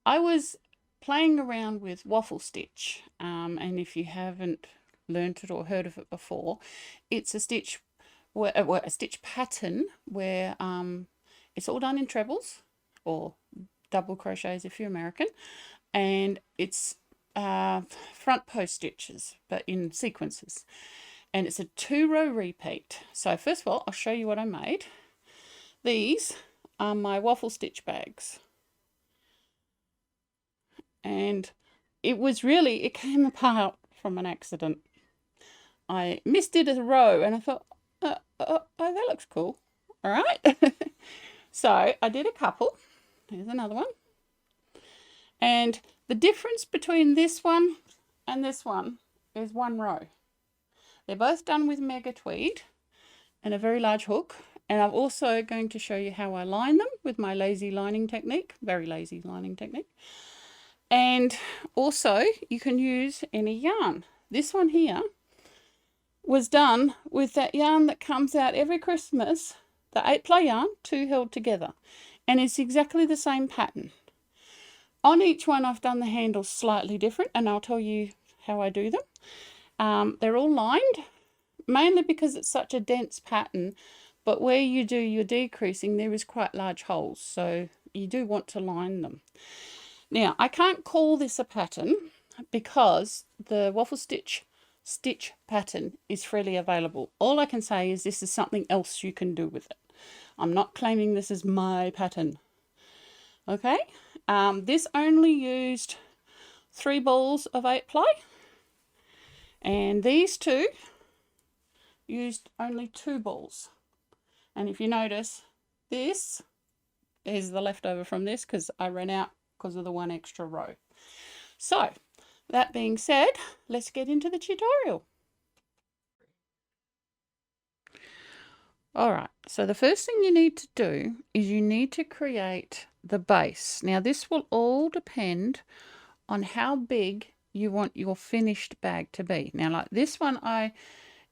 I was playing around with waffle stitch, and if you haven't learnt it or heard of it before, it's a stitch a stitch pattern where it's all done in trebles or double crochets if you're American, and it's front post stitches but in sequences, and it's a 2-row repeat. So first of all, I'll show you what I made. These are my waffle stitch bags, and it came apart from an accident. I misdid a row and I thought, oh, that looks cool. All right. So I did a couple. Here's another one. And the difference between this one and this one is 1 row. They're both done with mega tweed and a very large hook. And I'm also going to show you how I line them with my lazy lining technique, very lazy lining technique. And also you can use any yarn. This one here was done with that yarn that comes out every Christmas, the 8-ply yarn, 2 held together, and it's exactly the same pattern. On each one I've done the handles slightly different, and I'll tell you how I do them. They're all lined, mainly because it's such a dense pattern, but where you do your decreasing there is quite large holes, so you do want to line them. Now I can't call this a pattern because the waffle stitch pattern is freely available. All I can say is this is something else you can do with it. I'm not claiming this is my pattern. Okay, this only used 3 balls of 8-ply, and these two used only 2 balls. And if you notice, this is the leftover from this because I ran out because of the 1 extra row. So that being said, let's get into the tutorial. Alright, so the first thing you need to do is you need to create the base. Now this will all depend on how big you want your finished bag to be. Now like this one,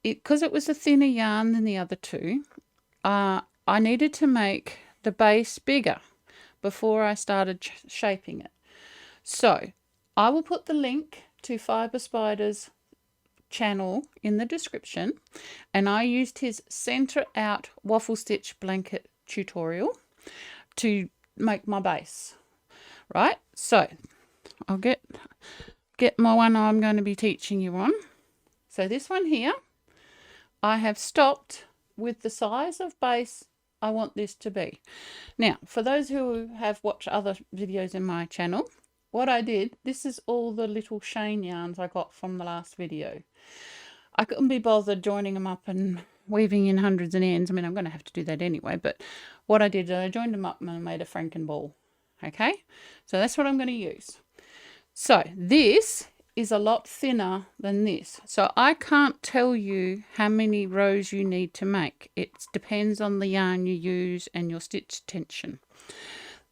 because it was a thinner yarn than the other two, I needed to make the base bigger before I started shaping it. So I will put the link to Fibre Spider's channel in the description, and I used his center out waffle stitch blanket tutorial to make my base. Right, so I'll get my one I'm going to be teaching you on. So this one here, I have stopped with the size of base I want this to be. Now for those who have watched other videos in my channel, what I did, this is all the little Shane yarns I got from the last video. I couldn't be bothered joining them up and weaving in hundreds and ends. I mean, I'm going to have to do that anyway, but what I did, I joined them up and I made a Franken ball. Okay, so that's what I'm going to use. So this is a lot thinner than this, so I can't tell you how many rows you need to make. It depends on the yarn you use and your stitch tension.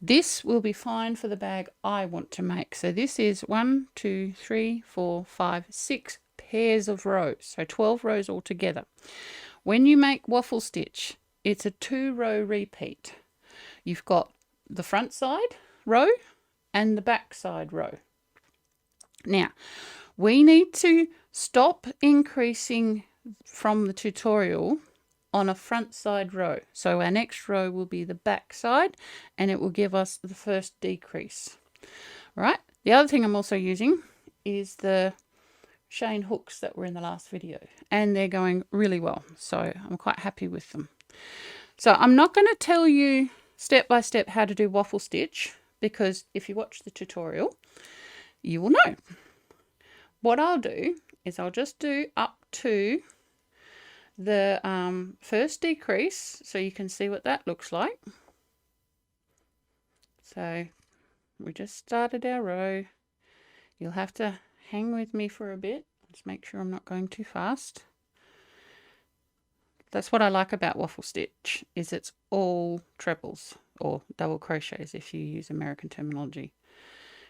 This will be fine for the bag I want to make. So this is 1, 2, 3, 4, 5, 6 pairs of rows. So 12 rows altogether. When you make waffle stitch, it's a 2-row repeat. You've got the front side row and the back side row. Now, we need to stop increasing from the tutorial on a front side row. So our next row will be the back side, and it will give us the first decrease. Right. The other thing I'm also using is the Shane hooks that were in the last video, and they're going really well, so I'm quite happy with them. So I'm not going to tell you step by step how to do waffle stitch, because if you watch the tutorial you will know. What I'll do is I'll just do up to the first decrease so you can see what that looks like. So we just started our row. You'll have to hang with me for a bit. Just make sure I'm not going too fast. That's what I like about waffle stitch, is it's all trebles or double crochets if you use American terminology.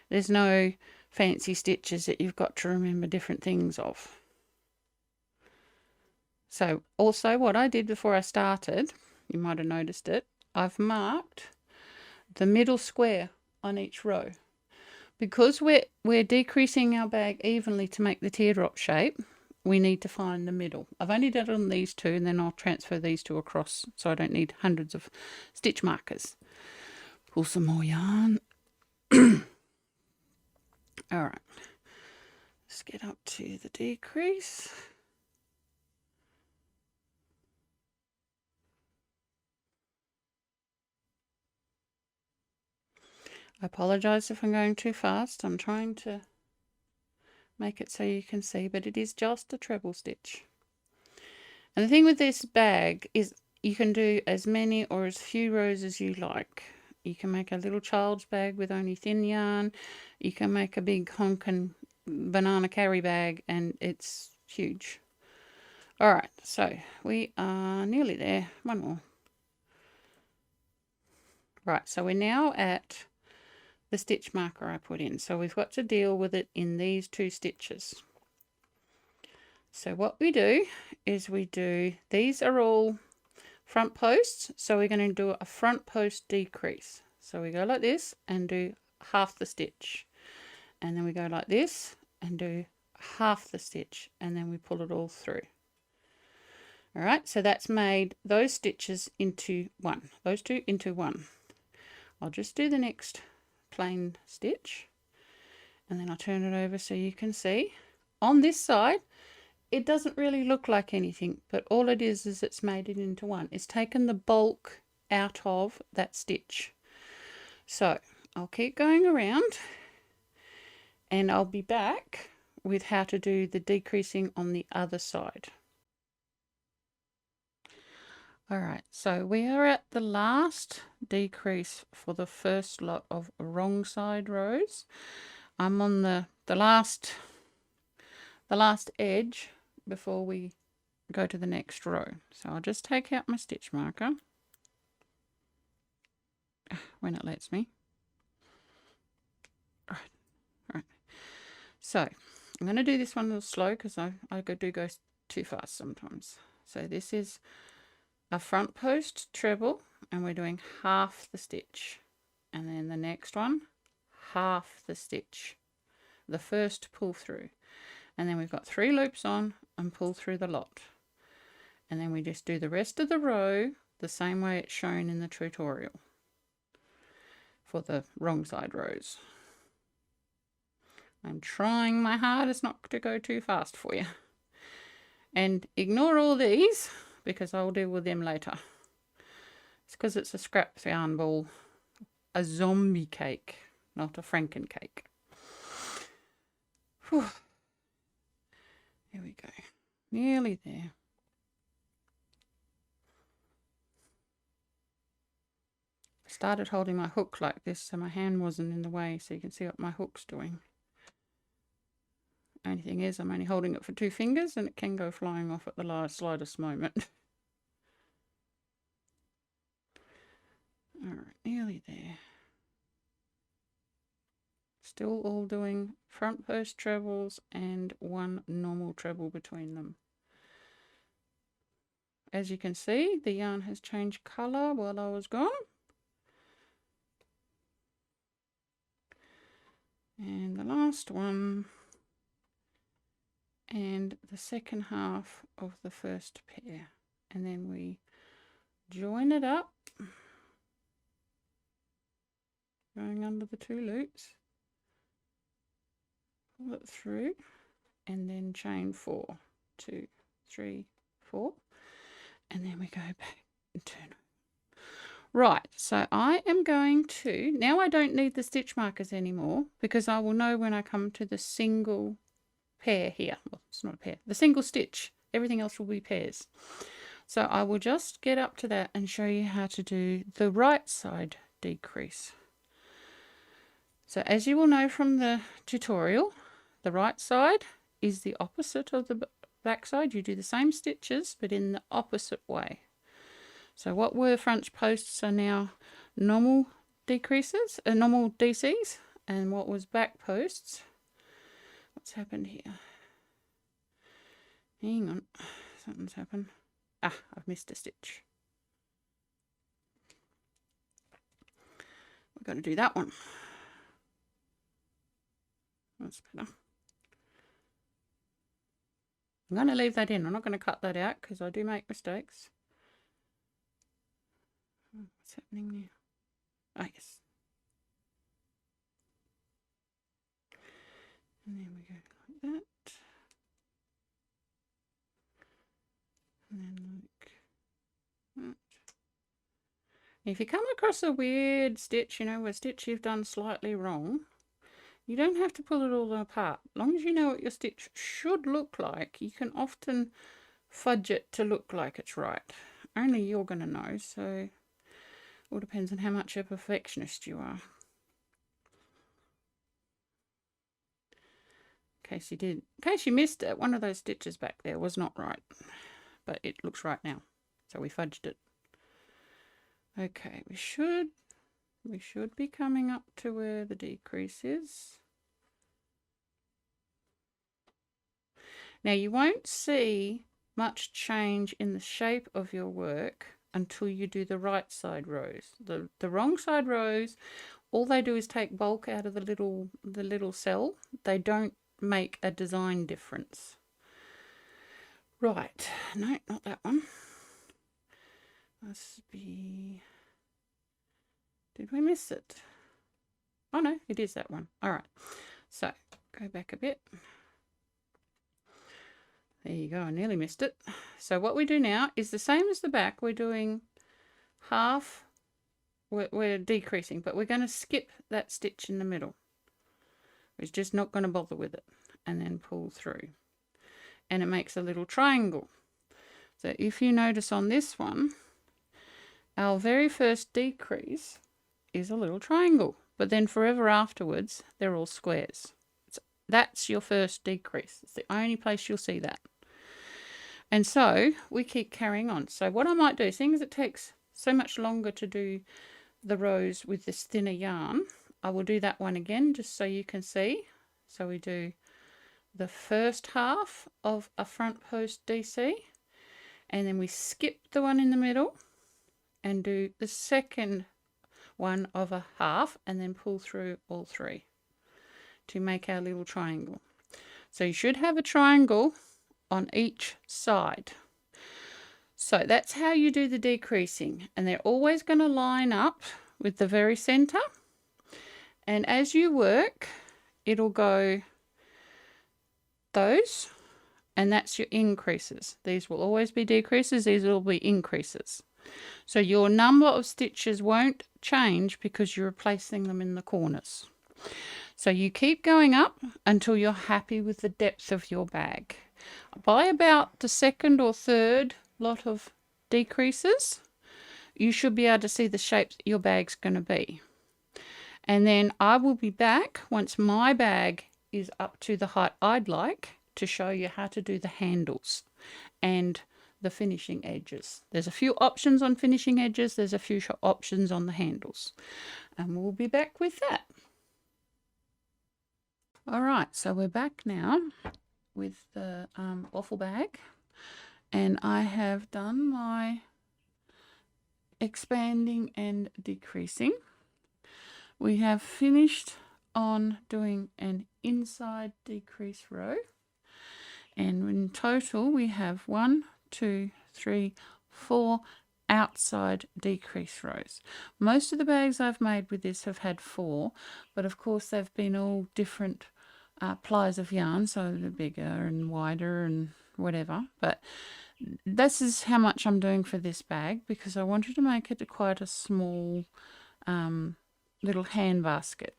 There's no fancy stitches that you've got to remember different things of. So also what I did before I started, you might have noticed it, I've marked the middle square on each row. Because we're decreasing our bag evenly to make the teardrop shape, we need to find the middle. I've only done it on these two, and then I'll transfer these two across so I don't need hundreds of stitch markers. Pull some more yarn. All right, let's get up to the decrease. I apologize if I'm going too fast. I'm trying to make it so you can see, but it is just a treble stitch. And the thing with this bag is you can do as many or as few rows as you like. You can make a little child's bag with only thin yarn. You can make a big honkin' banana carry bag, and it's huge. All right, so we are nearly there. One more. Right, so we're now at the stitch marker I put in. So we've got to deal with it in these two stitches. So what we do is these are all front posts, so we're going to do a front post decrease. So we go like this and do half the stitch, and then we go like this and do half the stitch, and then we pull it all through. All right, so that's made those stitches into one, those two into one. I'll just do the next plain stitch, and then I'll turn it over so you can see. On this side, it doesn't really look like anything, but all it is it's made it into one. It's taken the bulk out of that stitch. So I'll keep going around, and I'll be back with how to do the decreasing on the other side. All right, so we are at the last decrease for the first lot of wrong side rows. I'm on the last edge before we go to the next row. So I'll just take out my stitch marker when it lets me. All right. So I'm going to do this one a little slow because I do go too fast sometimes. So this is a front post treble, and we're doing half the stitch, and then the next one half the stitch, the first pull through, and then we've got 3 loops on and pull through the lot, and then we just do the rest of the row the same way it's shown in the tutorial for the wrong side rows. I'm trying my hardest not to go too fast for you, and ignore all these because I'll deal with them later. It's because it's a scrap yarn ball, a zombie cake, not a Franken cake. Whew. Here we go, nearly there. I started holding my hook like this so my hand wasn't in the way, so you can see what my hook's doing. Only thing is, I'm only holding it for 2 fingers, and it can go flying off at the slightest moment. All right, nearly there. Still all doing front post trebles and 1 normal treble between them. As you can see, the yarn has changed colour while I was gone. And the last one, and the second half of the first pair, and then we join it up, going under the 2 loops, pull it through, and then chain 4, 2, 3, 4, and then we go back and turn. Right, so I am going to, now I don't need the stitch markers anymore because I will know when I come to the single pair here. Well, it's not a pair, the single stitch. Everything else will be pairs. So I will just get up to that and show you how to do the right side decrease. So as you will know from the tutorial, the right side is the opposite of the back side. You do the same stitches but in the opposite way. So what were front posts are now normal decreases, normal DCs, and what was back posts, what's happened here? Hang on, something's happened. Ah, I've missed a stitch. We've got to do that one. That's better. I'm going to leave that in. I'm not going to cut that out because I do make mistakes. What's happening there? Oh, yes. And then we go like that. And then like that. If you come across a weird stitch, a stitch you've done slightly wrong, you don't have to pull it all apart. As long as you know what your stitch should look like, you can often fudge it to look like it's right. Only you're going to know, so it all depends on how much of a perfectionist you are. In case you missed it, one of those stitches back there was not right, but it looks right now, so we fudged it. Okay, we should be coming up to where the decrease is. Now you won't see much change in the shape of your work until you do the right side rows. The wrong side rows, all they do is take bulk out of the little cell. They don't make a design difference. Right, no, not that one. Must be, did we miss it? Oh no, it is that one. All right, so go back a bit. There you go, I nearly missed it. So what we do now is the same as the back. We're doing half, we're decreasing, but we're going to skip that stitch in the middle. We're just not going to bother with it, and then pull through. And it makes a little triangle. So if you notice on this one, our very first decrease is a little triangle, but then forever afterwards, they're all squares. That's your first decrease. It's the only place you'll see that. And so we keep carrying on. So what I might do, seeing as it takes so much longer to do the rows with this thinner yarn, I will do that one again just so you can see. So we do the first half of a front post DC, and then we skip the one in the middle and do the second one of a half, and then pull through all three to make our little triangle. So you should have a triangle on each side. So that's how you do the decreasing, and they're always going to line up with the very center, and as you work it'll go those, and that's your increases. These will always be decreases, these will be increases. So your number of stitches won't change because you're replacing them in the corners. So you keep going up until you're happy with the depth of your bag. By about the second or third lot of decreases, you should be able to see the shape that your bag's going to be. And then I will be back once my bag is up to the height I'd like to show you how to do the handles and the finishing edges. There's a few options on finishing edges, there's a few options on the handles, and we'll be back with that. All right, so we're back now with the waffle bag, and I have done my expanding and decreasing. We have finished on doing an inside decrease row, and in total we have 1, 2, 3, 4 outside decrease rows. Most of the bags I've made with this have had 4, but of course they've been all different plies of yarn, so they're bigger and wider and whatever, but this is how much I'm doing for this bag because I wanted to make it quite a small little hand basket.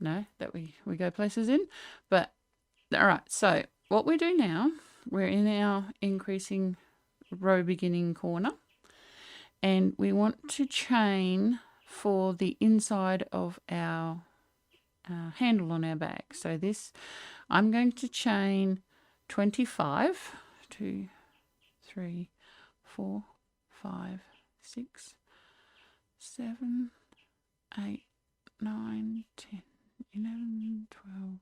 No, that we go places in. But all right, so what we do now, we're in our increasing row beginning corner, and we want to chain for the inside of our handle on our bag. So this, I'm going to chain 25, 2, 3, 4, 5, 6, 7, 8, 9, 10, 11, 12, 13,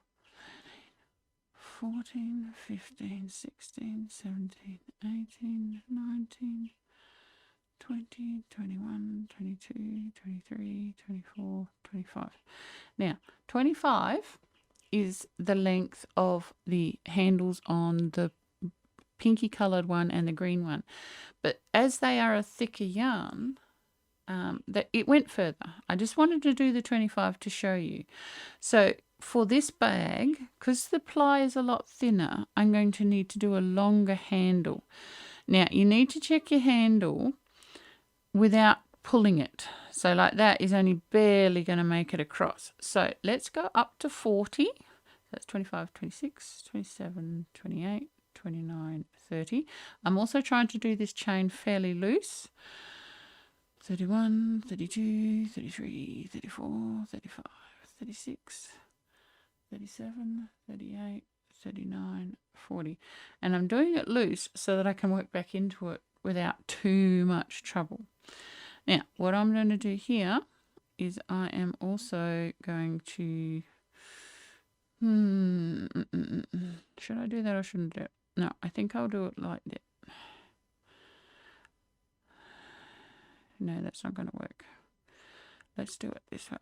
14, 15, 16, 17, 18, 19, 20, 21, 22, 23, 24, 25. Now, 25 is the length of the handles on the pinky coloured one and the green one. But as they are a thicker yarn, that it went further. I just wanted to do the 25 to show you. So for this bag, because the ply is a lot thinner, I'm going to need to do a longer handle. Now you need to check your handle without pulling it. So like that is only barely going to make it across. So let's go up to 40. That's 25, 26, 27, 28, 29, 30. I'm also trying to do this chain fairly loose. 31, 32, 33, 34, 35, 36, 37, 38, 39, 40. And I'm doing it loose so that I can work back into it without too much trouble. Now, what I'm going to do here is I am also going to... should I do that or shouldn't I do it? No, I think I'll do it like that. No, that's not going to work. Let's do it this way.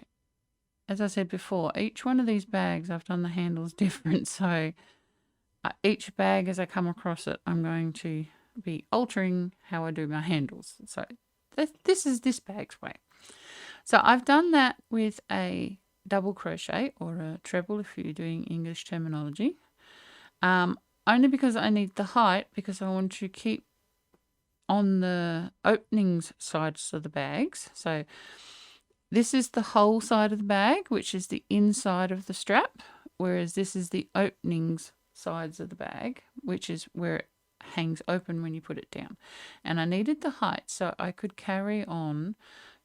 As I said before, each one of these bags, I've done the handles different. So each bag, as I come across it, I'm going to be altering how I do my handles. So this is this bag's way. So I've done that with a double crochet or a treble if you're doing English terminology. Only because I need the height, because I want to keep on the openings sides of the bags. So this is the whole side of the bag, which is the inside of the strap, whereas this is the openings sides of the bag, which is where it hangs open when you put it down. And I needed the height so I could carry on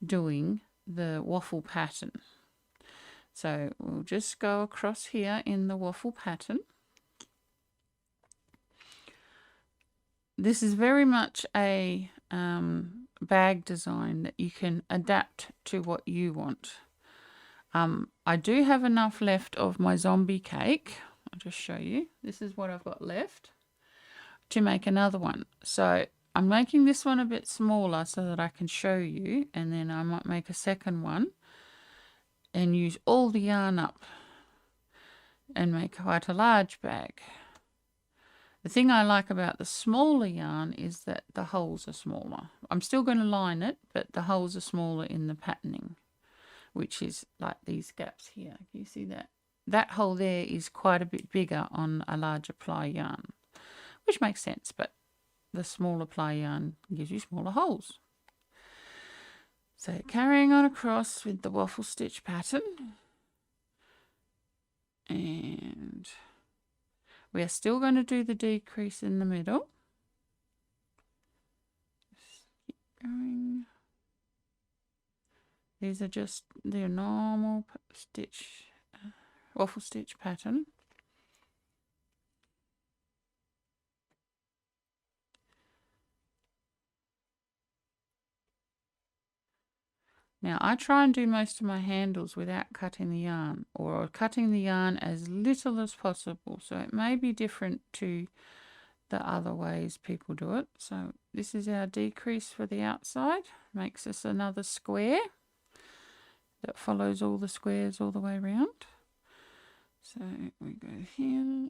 doing the waffle pattern. So we'll just go across here in the waffle pattern. This is very much a bag design that you can adapt to what you want. I do have enough left of my zombie cake. I'll just show you. This is what I've got left to make another one. So I'm making this one a bit smaller so that I can show you, and then I might make a second one and use all the yarn up and make quite a large bag. The thing I like about the smaller yarn is that the holes are smaller. I'm still going to line it, but the holes are smaller in the patterning, which is like these gaps here. Can you see that? That hole there is quite a bit bigger on a larger ply yarn, which makes sense, but the smaller ply yarn gives you smaller holes. So carrying on across with the waffle stitch pattern, and we are still going to do the decrease in the middle. Just keep going. These are just the normal stitch, waffle stitch pattern. Now I try and do most of my handles without cutting the yarn, or cutting the yarn as little as possible. So it may be different to the other ways people do it. So this is our decrease for the outside. Makes us another square that follows all the squares all the way around. So we go here.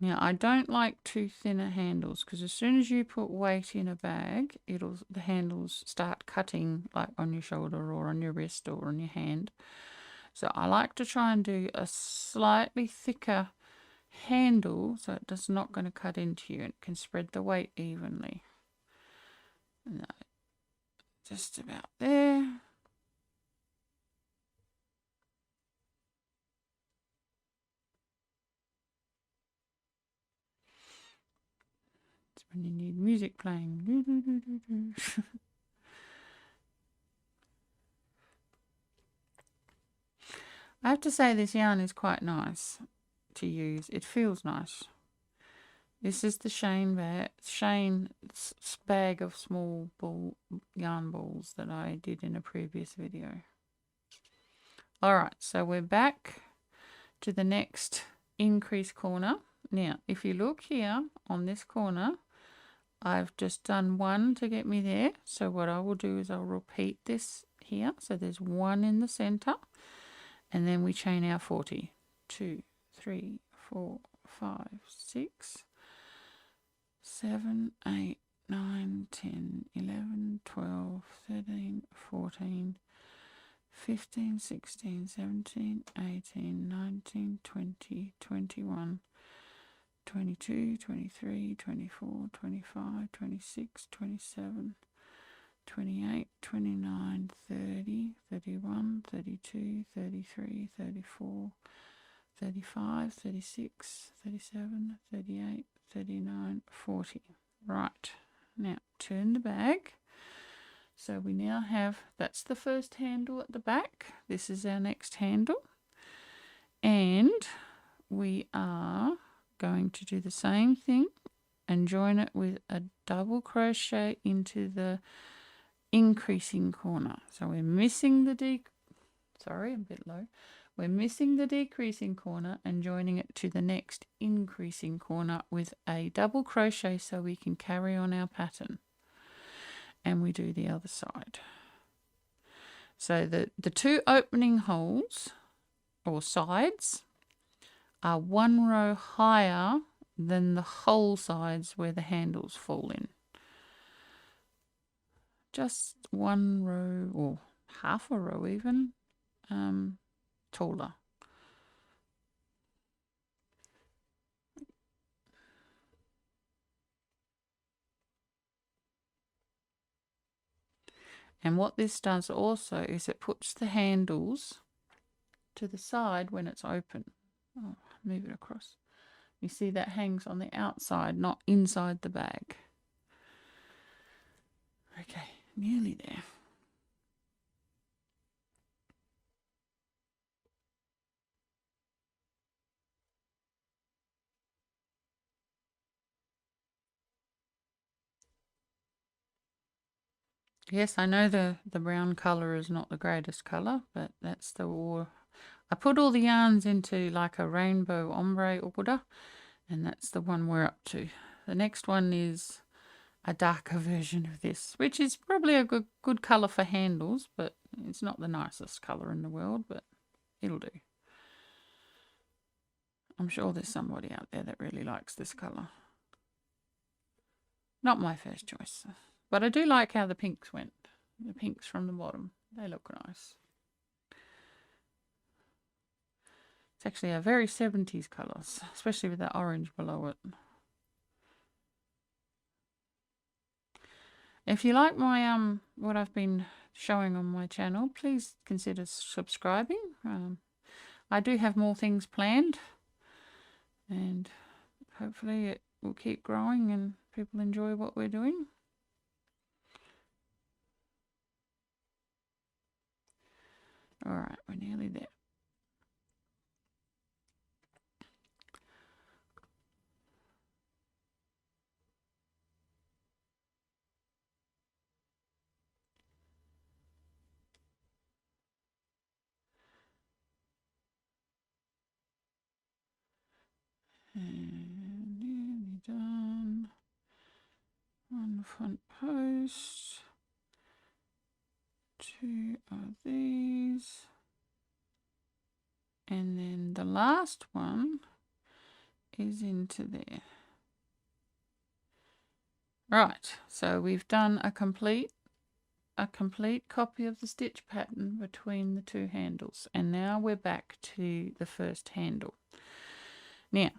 Now I don't like too thinner handles, because as soon as you put weight in a bag, the handles start cutting, like on your shoulder or on your wrist or on your hand. So I like to try and do a slightly thicker handle so it does not going to cut into you, and it can spread the weight evenly. No, just about there. When you need music playing. I have to say this yarn is quite nice to use. It feels nice. This is the Shane's bag of small yarn balls that I did in a previous video. Alright, so we're back to the next increase corner. Now, if you look here on this corner, I've just done one to get me there. So what I will do is I'll repeat this here. So there's one in the center, and then we chain our 40. 2, 3, 4, 5, 6, 7, 8, 9, 10, 11, 12, 13, 14, 15, 16, 17, 18, 19, 20, 21, 22, 23, 24, 25, 26, 27, 28, 29, 30, 31, 32, 33, 34, 35, 36, 37, 38, 39, 40. Right, now turn the bag. So we now have, that's the first handle at the back. This is our next handle. And we are going to do the same thing and join it with a double crochet into the increasing corner. So we're missing the sorry, I'm a bit low. We're missing the decreasing corner and joining it to the next increasing corner with a double crochet so we can carry on our pattern. And we do the other side. So the two opening holes or sides are one row higher than the hole sides where the handles fall in. Just one row or half a row even taller. And what this does also is it puts the handles to the side when it's open. Oh, move it across. You see that hangs on the outside, not inside the bag. Okay, nearly there. Yes, I know the brown colour is not the greatest colour, but that's the war. I put all the yarns into like a rainbow ombre order, and that's the one we're up to. The next one is a darker version of this, which is probably a good colour for handles, but it's not the nicest colour in the world, but it'll do. I'm sure there's somebody out there that really likes this colour. Not my first choice, but I do like how the pinks went. The pinks from the bottom, they look nice. It's actually a very 70s colours, especially with that orange below it. If you like my what I've been showing on my channel, please consider subscribing. I do have more things planned, and hopefully it will keep growing and people enjoy what we're doing. Alright, we're nearly there. And nearly done. One front post. Two of these. And then the last one is into there. Right, so we've done a complete copy of the stitch pattern between the two handles, and now we're back to the first handle. Now,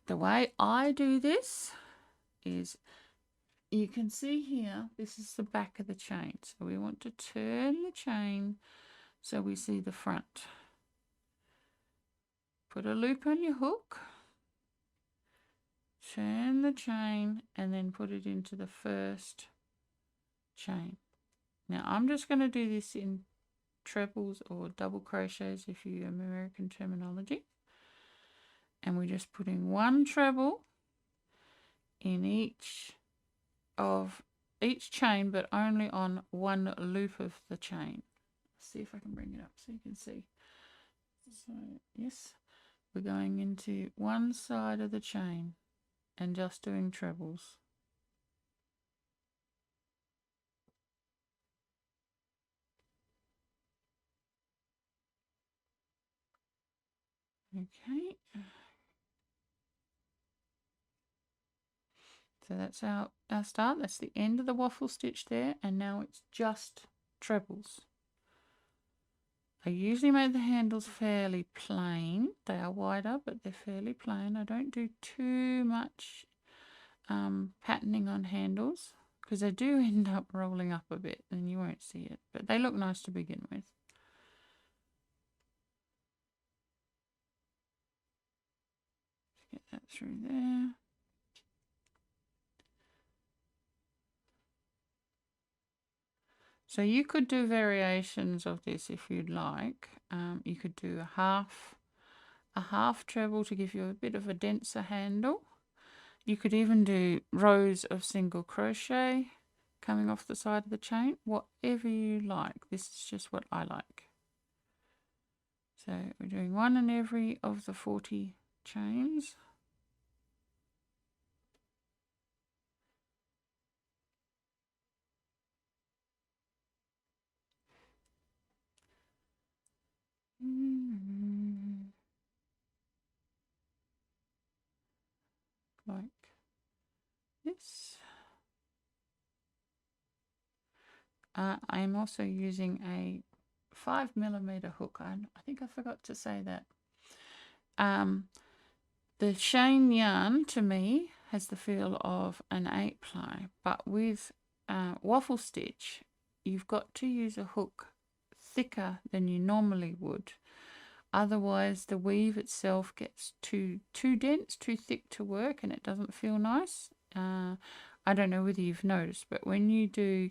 the way I do this is, you can see here, this is the back of the chain, so we want to turn the chain so we see the front. Put a loop on your hook, turn the chain, and then put it into the first chain. Now I'm just going to do this in trebles or double crochets if you have American terminology, and we're just putting one treble in each chain, but only on one loop of the chain. Let's see if I can bring it up so you can see. So yes, we're going into one side of the chain and just doing trebles. Okay. So that's our start. That's the end of the waffle stitch there, and now it's just trebles. I usually make the handles fairly plain. They are wider, but they're fairly plain. I don't do too much patterning on handles because they do end up rolling up a bit and you won't see it, but they look nice to begin with. Let's get that through there. So you could do variations of this if you'd like. You could do a half treble to give you a bit of a denser handle. You could even do rows of single crochet coming off the side of the chain, whatever you like. This is just what I like. So we're doing one in every of the 40 chains. Like this. I'm also using a 5mm hook. I think I forgot to say that. The Shane yarn to me has the feel of an 8-ply, but with waffle stitch, you've got to use a hook thicker than you normally would. Otherwise, the weave itself gets too dense, too thick to work, and it doesn't feel nice. I don't know whether you've noticed, but when you do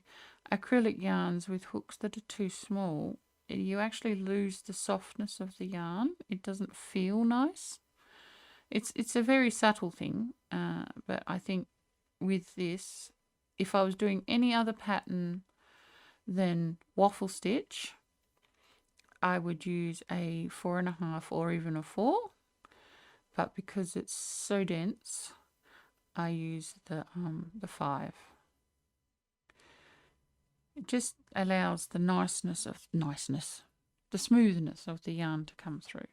acrylic yarns with hooks that are too small, you actually lose the softness of the yarn. It doesn't feel nice. It's a very subtle thing, but I think with this, if I was doing any other pattern than waffle stitch, I would use a 4.5 or even a 4, but because it's so dense, I use the 5. It just allows the the smoothness of the yarn to come through.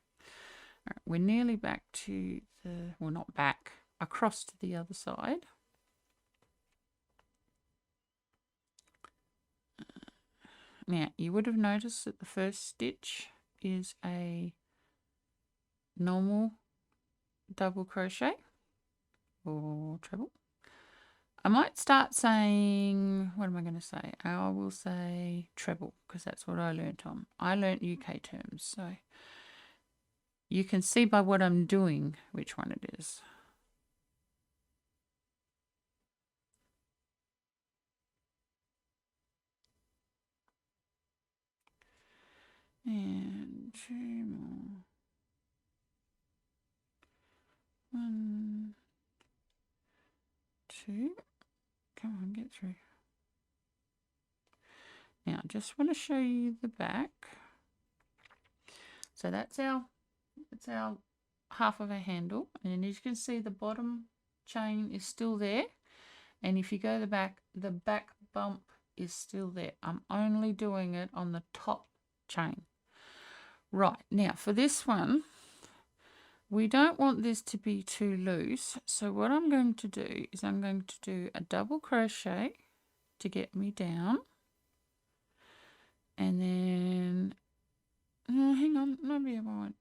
All right, we're nearly back to well, not back, across to the other side. Now, you would have noticed that the first stitch is a normal double crochet or treble. I might start saying, what am I going to say? I will say treble because that's what I learnt on. I learnt UK terms, so you can see by what I'm doing which one it is. And 2 more. 1, 2. Come on, get through. Now, I just want to show you the back. So that's our half of a handle, and as you can see, the bottom chain is still there, and if you go the back bump is still there. I'm only doing it on the top chain. Right, now for this one, we don't want this to be too loose, so what I'm going to do is I'm going to do a double crochet to get me down, and then hang on, maybe I won't.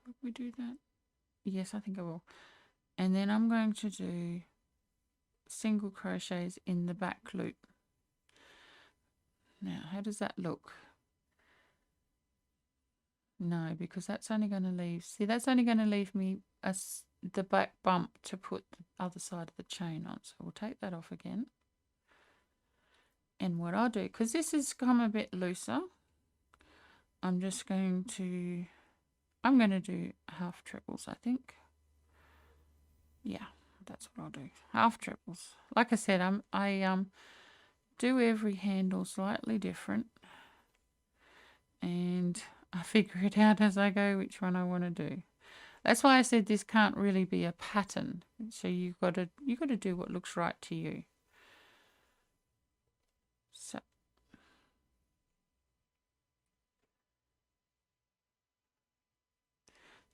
Would we do that? Yes, I think I will. And then I'm going to do single crochets in the back loop. Now, how does that look? No, because that's only going to leave, see, that's only going to leave me the back bump to put the other side of the chain on. So we'll take that off again. And what I'll do, because this has come a bit looser, I'm going to do half trebles, I think. Yeah, that's what I'll do. Half trebles. Like I said, I do every handle slightly different, and I figure it out as I go which one I want to do. That's why I said this can't really be a pattern. So you've got to do what looks right to you. So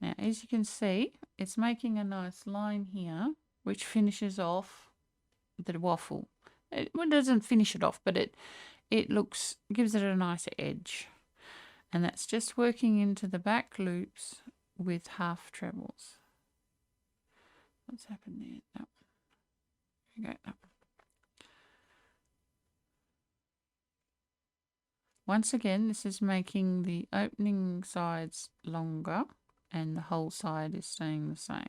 Now, as you can see, it's making a nice line here, which finishes off the waffle. It doesn't finish it off, but it gives it a nicer edge. And that's just working into the back loops with half trebles. What's happened there? No. There we go. No. Once again, this is making the opening sides longer and the whole side is staying the same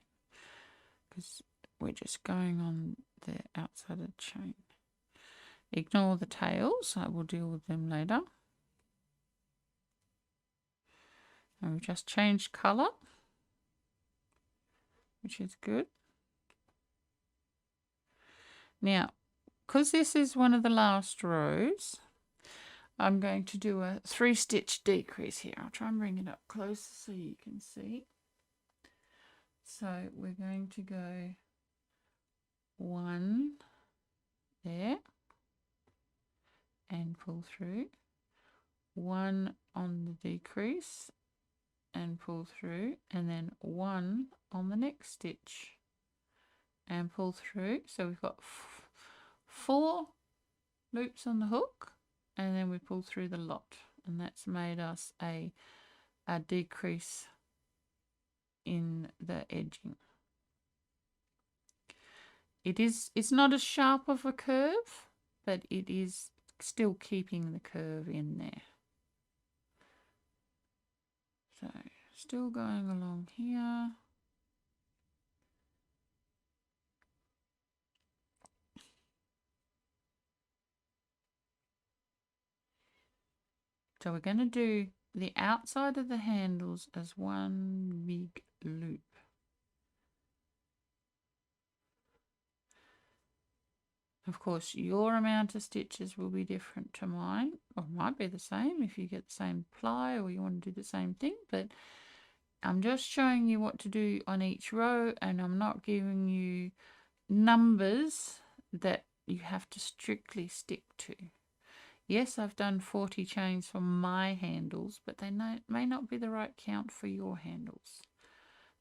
because we're just going on the outside of the chain. Ignore the tails, I will deal with them later. And we've just changed colour, which is good. Now, because this is one of the last rows, I'm going to do a 3-stitch decrease here. I'll try and bring it up closer so you can see. So we're going to go 1 there and pull through, 1 on the decrease and pull through, and then 1 on the next stitch and pull through. So we've got 4 loops on the hook, and then we pull through the lot, and that's made us a decrease in the edging. It's not as sharp of a curve, but it is still keeping the curve in there. So still going along here. So we're going to do the outside of the handles as one big loop. Of course, your amount of stitches will be different to mine, or might be the same if you get the same ply or you want to do the same thing, but I'm just showing you what to do on each row, and I'm not giving you numbers that you have to strictly stick to. Yes, I've done 40 chains for my handles, but they may not be the right count for your handles.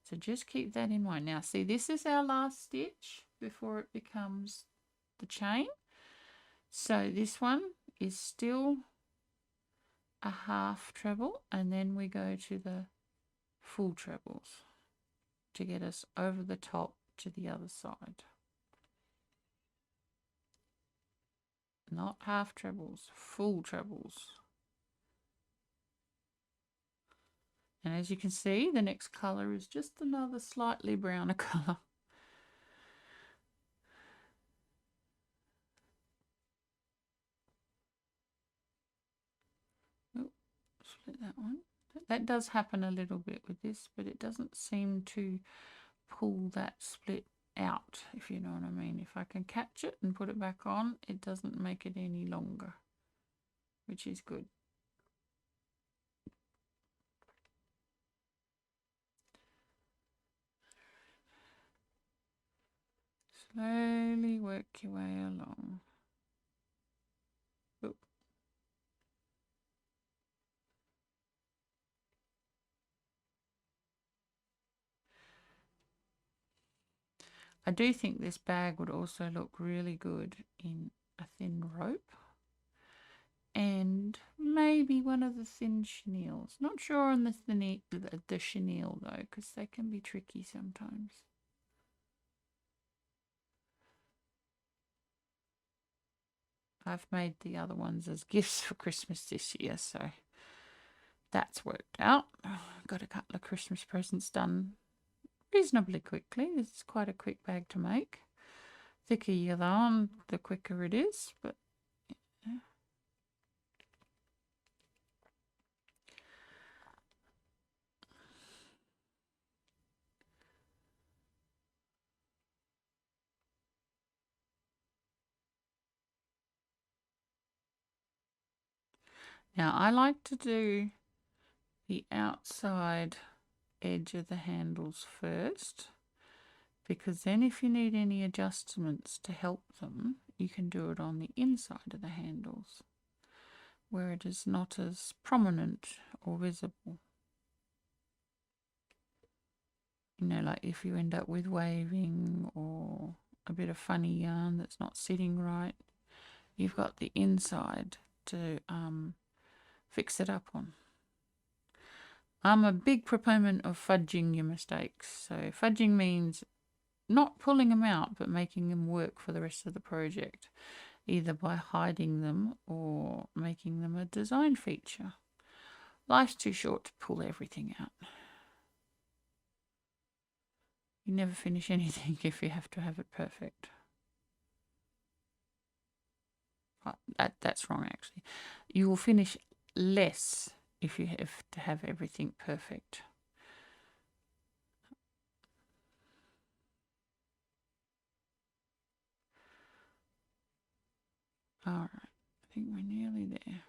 So just keep that in mind. Now see, this is our last stitch before it becomes the chain. So this one is still a half treble, and then we go to the full trebles to get us over the top to the other side. Not half trebles, full trebles. And as you can see, the next colour is just another slightly browner colour. Oh, split that one. That does happen a little bit with this, but it doesn't seem to pull that split out, if you know what I mean. If I can catch it and put it back on, it doesn't make it any longer, which is good. Slowly work your way along. Oop. I do think this bag would also look really good in a thin rope and maybe one of the thin chenilles. Not sure on the chenille though, because they can be tricky sometimes. I've made the other ones as gifts for Christmas this year, so that's worked out. Got a couple of Christmas presents done reasonably quickly. This is quite a quick bag to make. Thicker you yarn, the quicker it is, but yeah. Now I like to do the outside edge of the handles first, because then if you need any adjustments to help them, you can do it on the inside of the handles where it is not as prominent or visible. you know, like if you end up with waving or a bit of funny yarn that's not sitting right, you've got the inside to fix it up on. I'm a big proponent of fudging your mistakes. So fudging means not pulling them out, but making them work for the rest of the project, either by hiding them or making them a design feature. Life's too short to pull everything out. You never finish anything if you have to have it perfect. That's wrong, actually. You will finish less if you have to have everything perfect. All right, I think we're nearly there.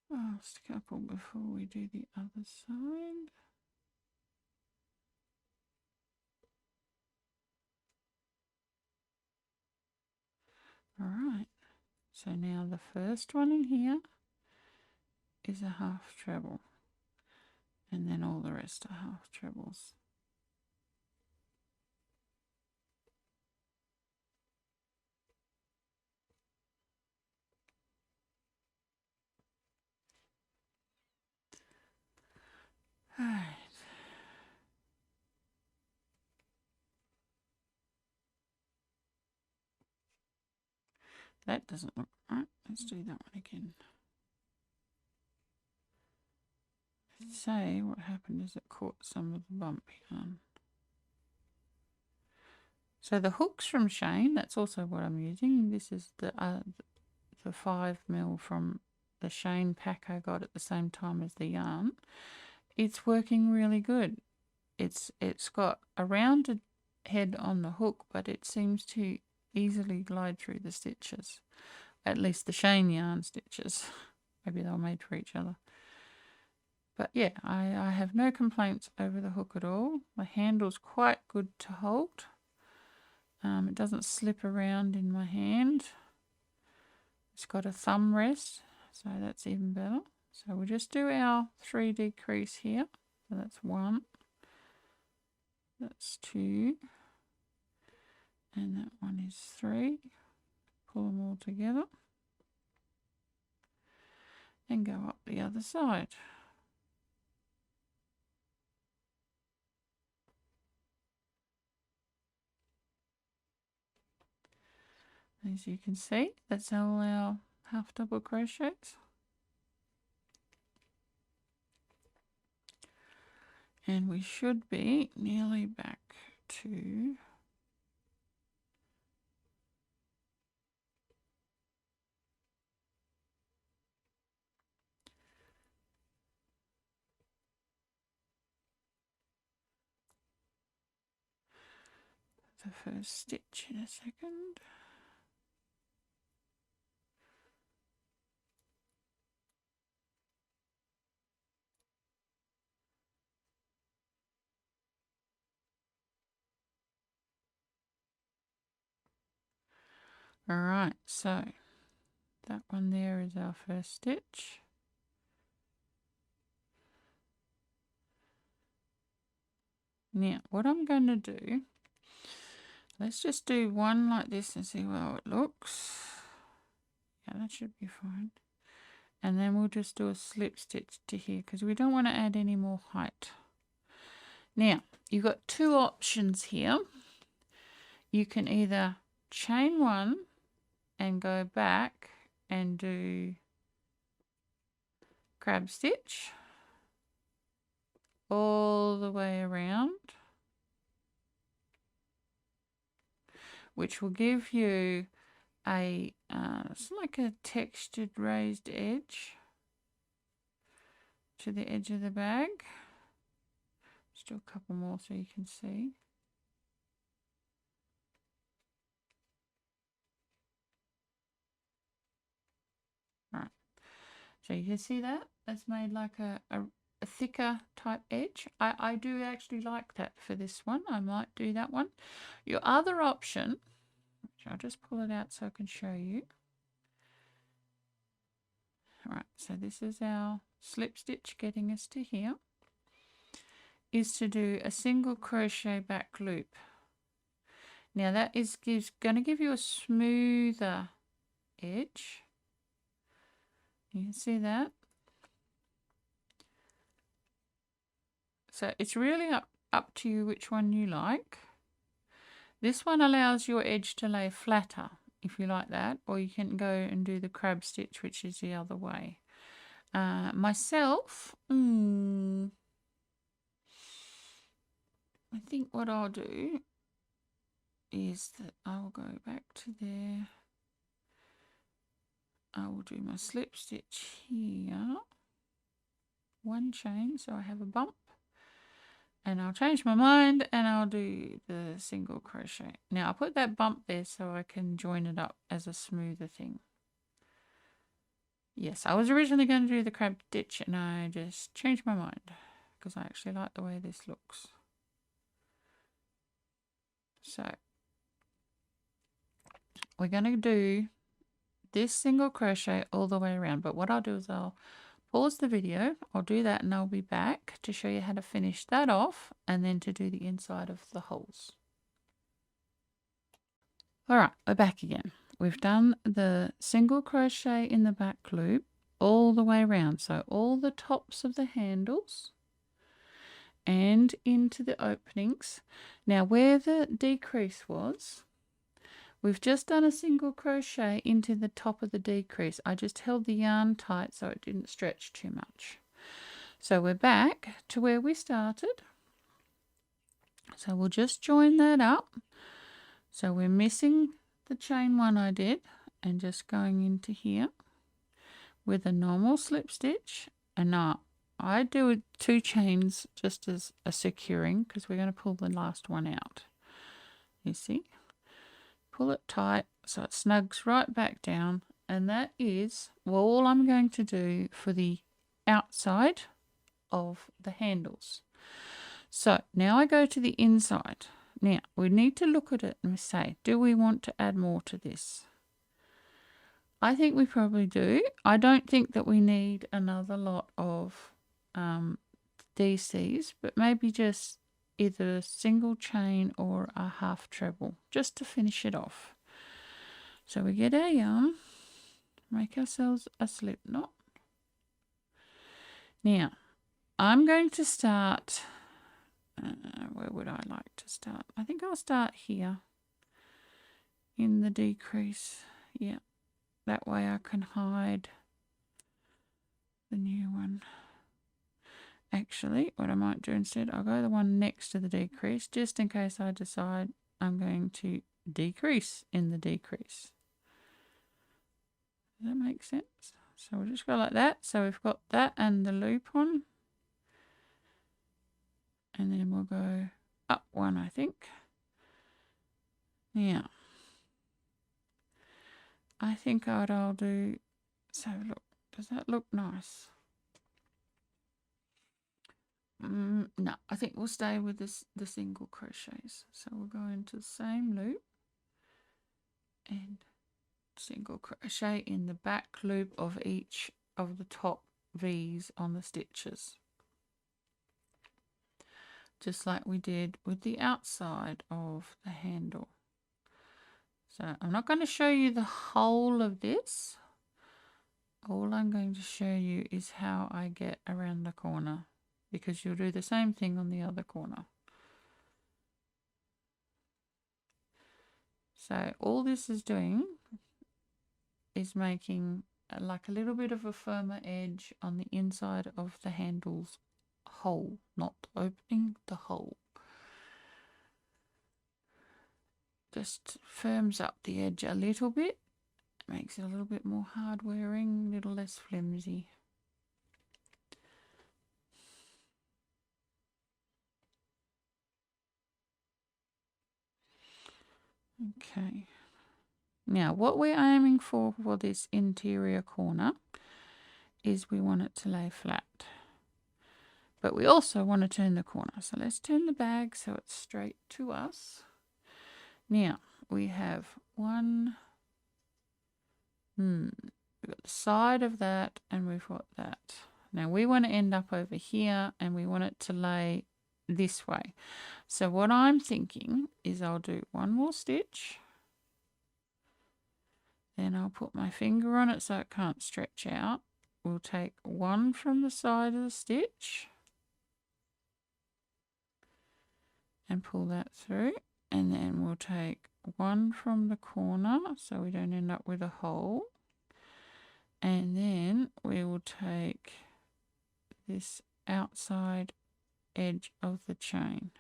Last couple before we do the other side. All right, so now the first one in here is a half treble, and then all the rest are half trebles. All right. That doesn't look right. Let's do that one again. Say what happened is it caught some of the bump yarn. So the hooks from Shane, that's also what I'm using. This is the 5mm from the Shane pack I got at the same time as the yarn. It's working really good. It's got a rounded head on the hook, but it seems to easily glide through the stitches. At least the Shane yarn stitches. Maybe they were made for each other. But yeah, I have no complaints over the hook at all. The handle's quite good to hold. It doesn't slip around in my hand. It's got a thumb rest, so that's even better. So we'll just do our 3 decrease here. So that's 1, that's 2, and that one is 3. Pull them all together and go up the other side. As you can see, that's all our half double crochets. And we should be nearly back to the first stitch in a second. All right, so that one there is our first stitch. Now, what I'm going to do, let's just do one like this and see how it looks. Yeah, that should be fine. And then we'll just do a slip stitch to here because we don't want to add any more height. Now, you've got 2 options here. You can either chain 1 and go back and do crab stitch all the way around, which will give you a it's like a textured raised edge to the edge of the bag. Let's do a couple more so you can see. Right, so you can see that that's made like a thicker type edge. I do actually like that for this one. I might do that one. Your other option, which I'll just pull it out so I can show you. Right, so this is our slip stitch getting us to here, is to do a single crochet back loop. Now that is going to give you a smoother edge. You can see that. So it's really up to you which one you like. This one allows your edge to lay flatter if you like that, or you can go and do the crab stitch, which is the other way. Myself, I think what I'll do is that I will go back to there. I will do my slip stitch here, one chain, so I have a bump, and I'll change my mind and I'll do the single crochet. Now I'll put that bump there so I can join it up as a smoother thing. Yes, I was originally going to do the crab stitch and I just changed my mind because I actually like the way this looks. So we're going to do this single crochet all the way around, but what I'll do is I'll pause the video, I'll do that, and I'll be back to show you how to finish that off and then to do the inside of the holes. Alright, we're back again. We've done the single crochet in the back loop all the way around, so all the tops of the handles and into the openings. Now where the decrease was, we've just done a single crochet into the top of the decrease. I just held the yarn tight so it didn't stretch too much. So we're back to where we started. So we'll just join that up. So we're missing the chain one I did and just going into here with a normal slip stitch. And now I do 2 chains just as a securing because we're going to pull the last one out. You see? Pull it tight so it snugs right back down, and that is all I'm going to do for the outside of the handles. So now I go to the inside. Now we need to look at it and say, do we want to add more to this? I think we probably do. I don't think that we need another lot of DCs, but maybe just either a single chain or a half treble just to finish it off. So we get our yarn, make ourselves a slip knot. Now I'm going to start, where would I like to start? I think I'll start here in the decrease. Yeah, that way I can hide the new one. Actually, what I might do instead, I'll go the one next to the decrease just in case I decide I'm going to decrease in the decrease. Does that make sense? So we'll just go like that. So we've got that and the loop on. And then we'll go up one, I think. Yeah. I think what I'll do, so look, does that look nice? No, I think we'll stay with the single crochets. So we'll go into the same loop and single crochet in the back loop of each of the top V's on the stitches, just like we did with the outside of the handle. So I'm not going to show you the whole of this. All I'm going to show you is how I get around the corner, because you'll do the same thing on the other corner. So all this is doing is making like a little bit of a firmer edge on the inside of the handle's hole, not opening, the hole. Just firms up the edge a little bit, makes it a little bit more hard wearing, a little less flimsy. Okay. Now what we're aiming for this interior corner is we want it to lay flat. But we also want to turn the corner. So let's turn the bag so it's straight to us. Now we have one. We've got the side of that and we've got that. Now we want to end up over here and we want it to lay this way. So what I'm thinking is I'll do one more stitch. Then I'll put my finger on it so it can't stretch out. We'll take one from the side of the stitch and pull that through. And then we'll take one from the corner so we don't end up with a hole. And then we will take this outside edge of the chain.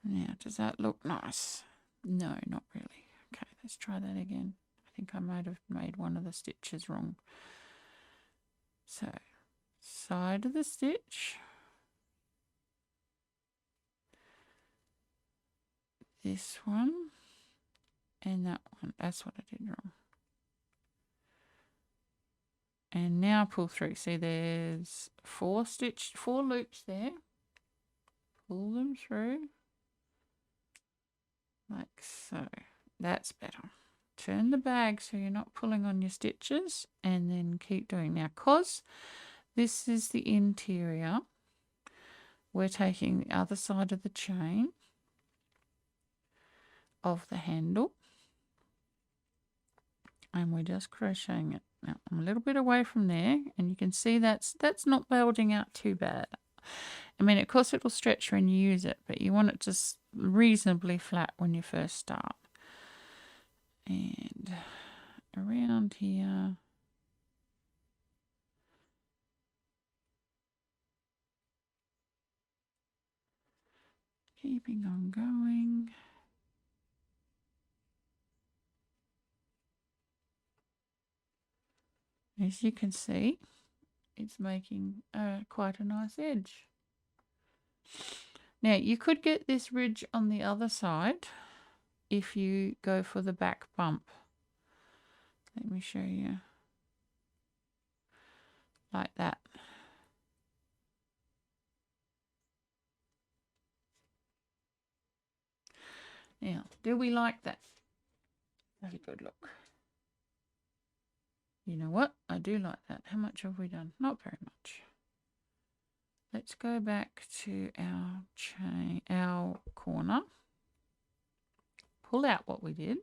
Now, does that look nice? No, not really. Okay, let's try that again. I think I might have made one of the stitches wrong. So, side of the stitch. This one. And that one. That's what I did wrong. And now pull through. See, there's four loops there. Pull them through. Like so. That's better. Turn the bag so you're not pulling on your stitches and then keep doing. Now, because this is the interior, we're taking the other side of the chain of the handle and we're just crocheting it. Now, I'm a little bit away from there and you can see that's not bulging out too bad. I mean, of course, it'll stretch when you use it, but you want it just reasonably flat when you first start. And around here. Keeping on going. As you can see, it's making quite a nice edge. Now, you could get this ridge on the other side if you go for the back bump. Let me show you. Like that. Now, do we like that? Have a good look. You know what? I do like that. How much have we done? Not very much. Let's go back to our chain, our corner. Pull out what we did.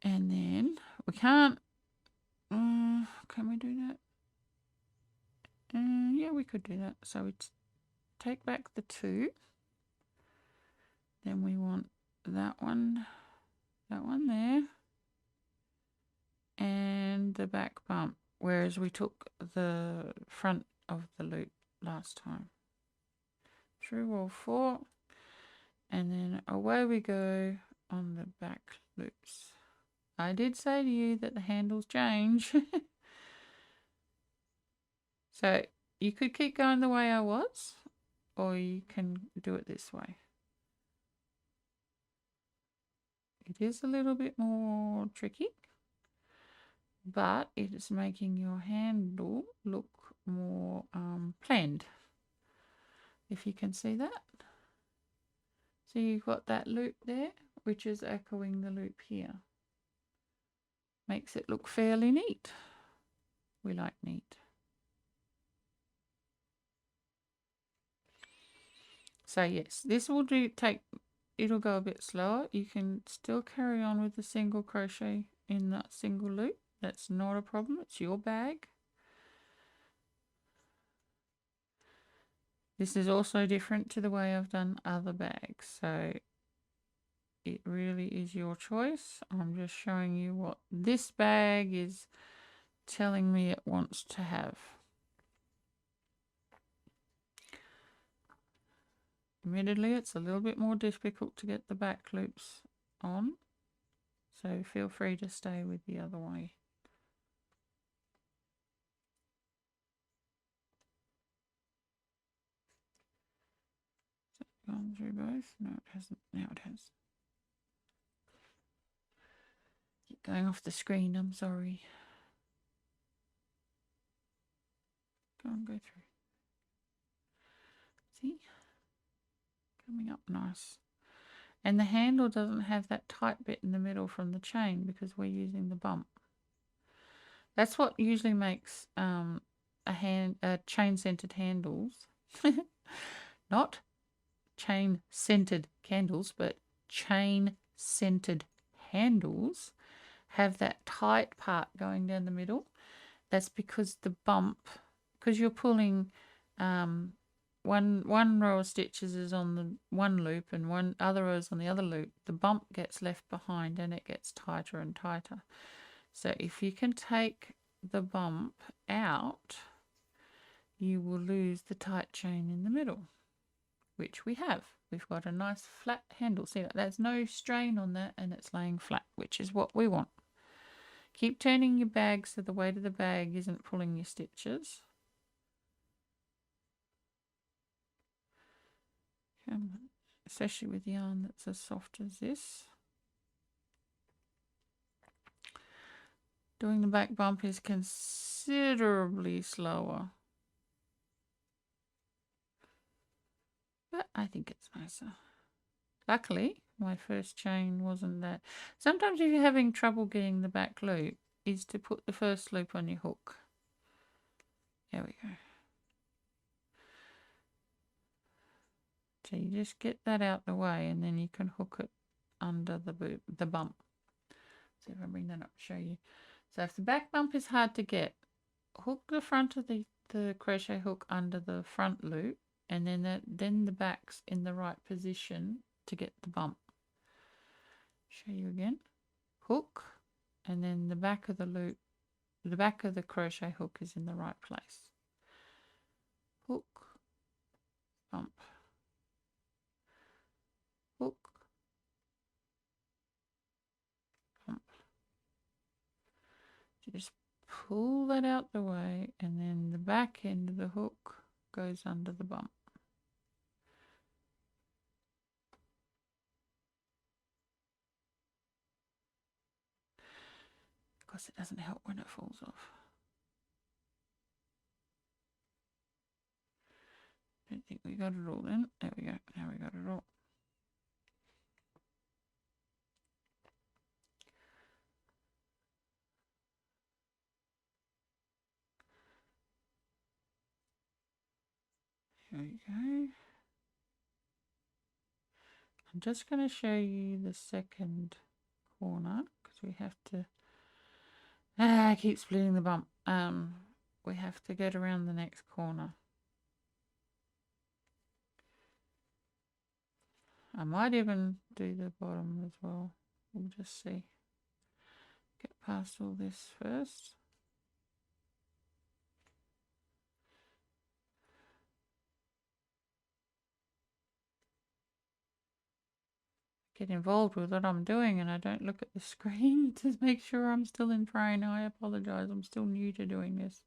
And then we can't. Can we do that? Yeah, we could do that. So we take back the two. Then we want that one there, and the back bump, whereas we took the front of the loop last time. Through all four, and then away we go on the back loops. I did say to you that the handles change. So you could keep going the way I was, or you can do it this way. It is a little bit more tricky, but it is making your handle look more planned, if you can see that. So you've got that loop there, which is echoing the loop here. Makes it look fairly neat. We like neat. So yes, this will it'll go a bit slower. You can still carry on with the single crochet in that single loop. That's not a problem. It's your bag. This is also different to the way I've done other bags. So it really is your choice. I'm just showing you what this bag is telling me it wants to have. Admittedly, it's a little bit more difficult to get the back loops on, so feel free to stay with the other way. gone through both? No, it hasn't. Now it has. Keep going off the screen, I'm sorry. Go on, go through. See? Coming up nice. And the handle doesn't have that tight bit in the middle from the chain because we're using the bump. That's what usually makes chain-scented handles. Not chain-scented candles, but chain-scented handles have that tight part going down the middle. That's because the bump, because you're pulling one row of stitches is on the one loop and one other row is on the other loop, the bump gets left behind and it gets tighter and tighter. So if you can take the bump out, you will lose the tight chain in the middle, which we have. We've got a nice flat handle. See, there's no strain on that and it's laying flat, which is what we want. Keep turning your bag so the weight of the bag isn't pulling your stitches. Especially with yarn that's as soft as this. Doing the back bump is considerably slower, but I think it's nicer. Luckily, my first chain wasn't that. Sometimes if you're having trouble getting the back loop, is to put the first loop on your hook. There we go. So you just get that out the way and then you can hook it under the bump. See if I bring that up to show you. So if the back bump is hard to get, hook the front of the crochet hook under the front loop and then the back's in the right position to get the bump. Show you again. Hook and then the back of the loop, the back of the crochet hook is in the right place. Hook, bump, hook, bump. So just pull that out the way and then the back end of the hook goes under the bump. Of course it doesn't help when it falls off. Don't think we got it all in. There we go. Now we got it all. Here we go. I'm just going to show you the second corner because we have to. I keep splitting the bump. We have to get around the next corner. I might even do the bottom as well. We'll just see. Get past all this first. Get involved with what I'm doing and I don't look at the screen to make sure I'm still in frame. I apologize. I'm still new to doing this.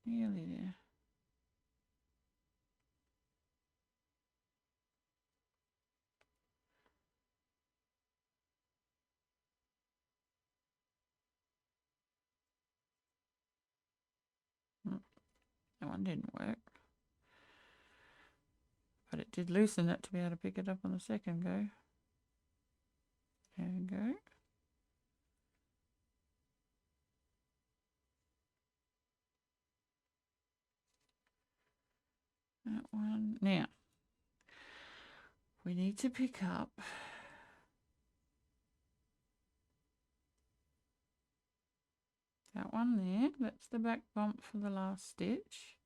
Nearly there. That one didn't work. But it did loosen it to be able to pick it up on the second go. There we go. That one. Now, we need to pick up that one there. That's the back bump for the last stitch.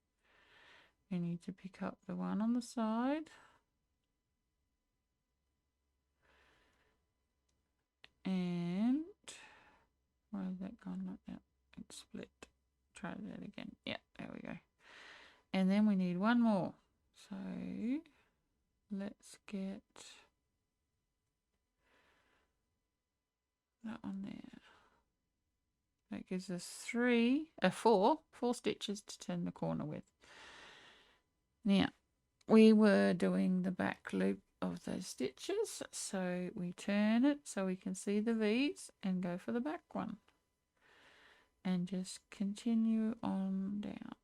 We need to pick up the one on the side. And why has that gone like that? It's split. Try that again. Yeah, there we go. And then we need one more. So let's get that one there. That gives us four stitches to turn the corner with. Now, we were doing the back loop of those stitches, so we turn it so we can see the V's and go for the back one. And just continue on down.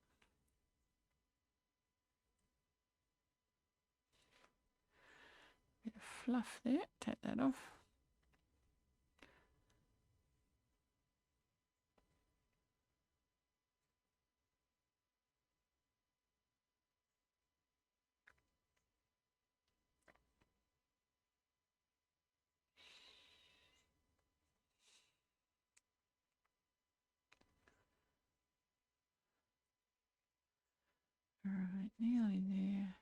Bit of fluff there, take that off. Alright, nearly there.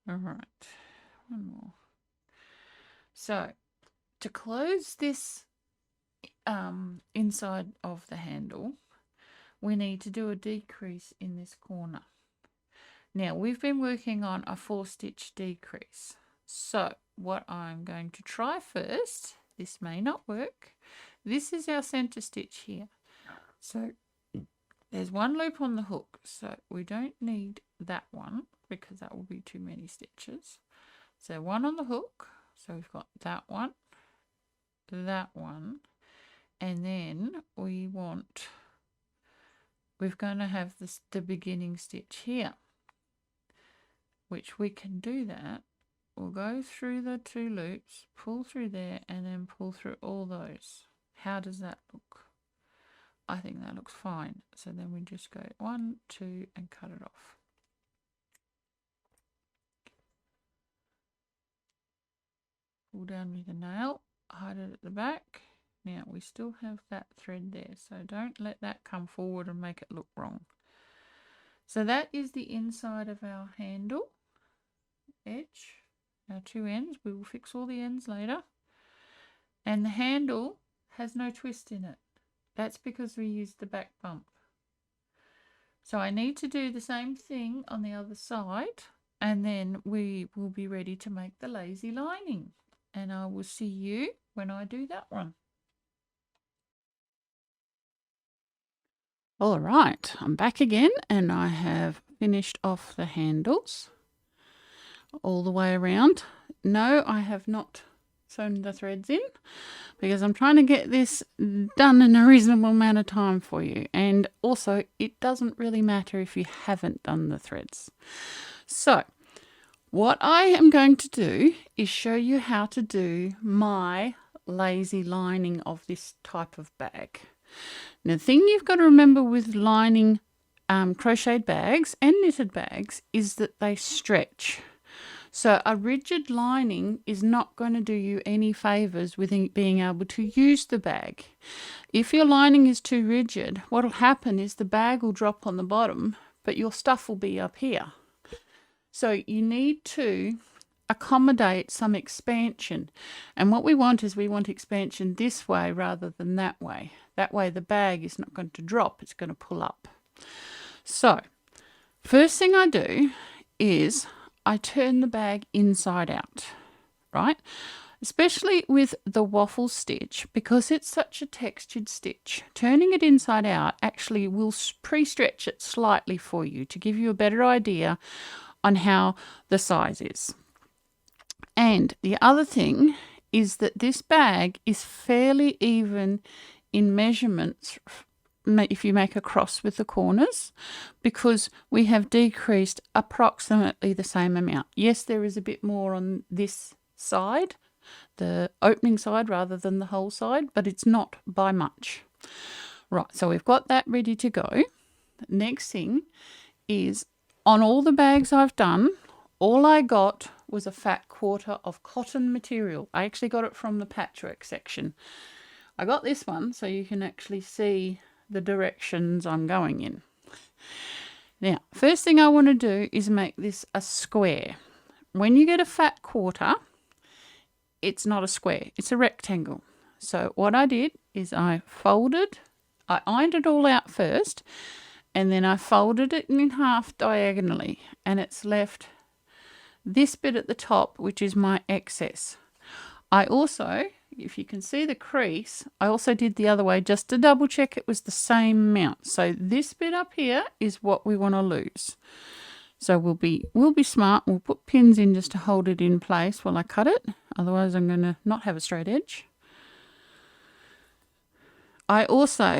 Alright, one more. So, to close this inside of the handle, we need to do a decrease in this corner. Now, we've been working on a 4-stitch decrease. So, what I'm going to try first, this may not work. This is our center stitch here. So, there's one loop on the hook, so we don't need that one because that will be too many stitches. So, one on the hook, so we've got that one, and then we're going to have the beginning stitch here, which we can do that. We'll go through the 2 loops, pull through there, and then pull through all those. How does that look? I think that looks fine. So then we just go 1, 2, and cut it off. Pull down with a nail, hide it at the back. Now we still have that thread there, so don't let that come forward and make it look wrong. So that is the inside of our handle edge, our 2 ends. We will fix all the ends later. And the handle has no twist in it. That's because we used the back bump. So I need to do the same thing on the other side, and then we will be ready to make the lazy lining. And I will see you when I do that one. All right, I'm back again, and I have finished off the handles all the way around. No, I have not sewn the threads in because I'm trying to get this done in a reasonable amount of time for you. And also, it doesn't really matter if you haven't done the threads. So, what I am going to do is show you how to do my lazy lining of this type of bag. Now, the thing you've got to remember with lining crocheted bags and knitted bags is that they stretch. So a rigid lining is not going to do you any favours with being able to use the bag. If your lining is too rigid, what will happen is the bag will drop on the bottom, but your stuff will be up here. So you need to accommodate some expansion. And what we want is expansion this way rather than that way. That way the bag is not going to drop, it's going to pull up. So, first thing I do is I turn the bag inside out, right? Especially with the waffle stitch, because it's such a textured stitch. Turning it inside out actually will pre-stretch it slightly for you to give you a better idea on how the size is. And the other thing is that this bag is fairly even in measurements if you make a cross with the corners, because we have decreased approximately the same amount. Yes, there is a bit more on this side, the opening side rather than the whole side, but it's not by much. Right, so we've got that ready to go. Next thing is, on all the bags I've done, all I got was a fat quarter of cotton material. I actually got it from the patchwork section. I got this one so you can actually see the directions I'm going in. Now, first thing I want to do is make this a square. When you get a fat quarter, it's not a square, it's a rectangle. So what I did is I ironed it all out first, and then I folded it in half diagonally, and it's left this bit at the top, which is my excess. I also, if you can see the crease, I also did the other way just to double check it was the same amount. So this bit up here is what we want to lose. So we'll be smart. We'll put pins in just to hold it in place while I cut it. Otherwise I'm going to not have a straight edge. I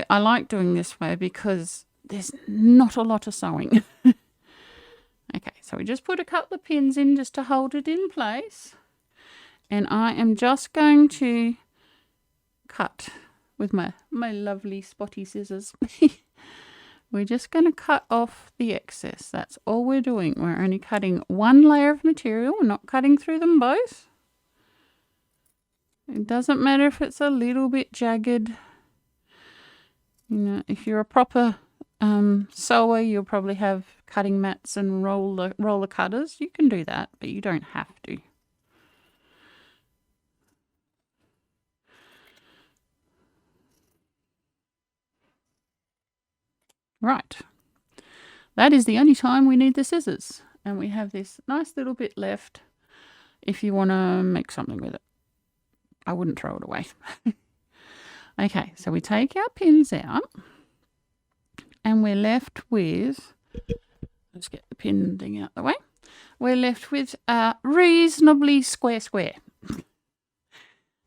like doing this way because there's not a lot of sewing. Okay, so we just put a couple of pins in just to hold it in place. And I am just going to cut with my lovely spotty scissors. We're just going to cut off the excess. That's all we're doing. We're only cutting one layer of material. We're not cutting through them both. It doesn't matter if it's a little bit jagged. You know, if you're a proper sewer, you'll probably have cutting mats and roller cutters. You can do that, but you don't have to. Right, that is the only time we need the scissors, and we have this nice little bit left if you want to make something with it. I wouldn't throw it away. Okay, so we take our pins out and we're left with, let's get the pin thing out of the way, we're left with a reasonably square.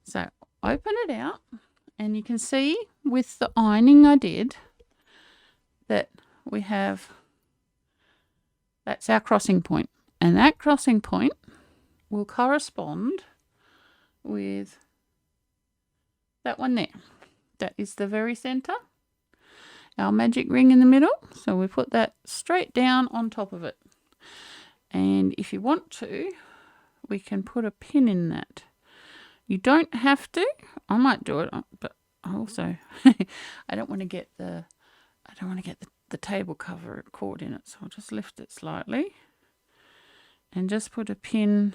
So open it out and you can see with the ironing I did that we have, that's our crossing point, and that crossing point will correspond with that one there. That is the very center, our magic ring in the middle. So we put that straight down on top of it, and if you want to, we can put a pin in that. You don't have to. I might do it, but also I don't want to get the table cover caught in it, so I'll just lift it slightly and just put a pin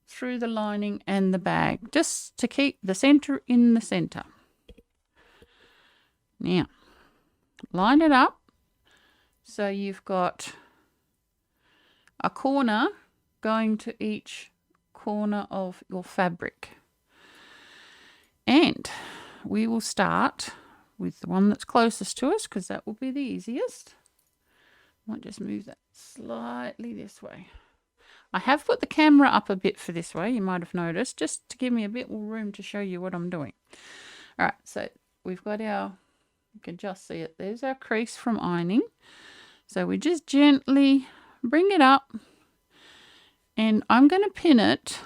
through the lining and the bag, just to keep the center in the center. Now, line it up so you've got a corner going to each corner of your fabric. And we will start with the one that's closest to us, because that will be the easiest. I might just move that slightly this way. I have put the camera up a bit for this way, you might have noticed, just to give me a bit more room to show you what I'm doing. All right, so we've got our, you can just see it, there's our crease from ironing. So we just gently bring it up, and I'm going to pin it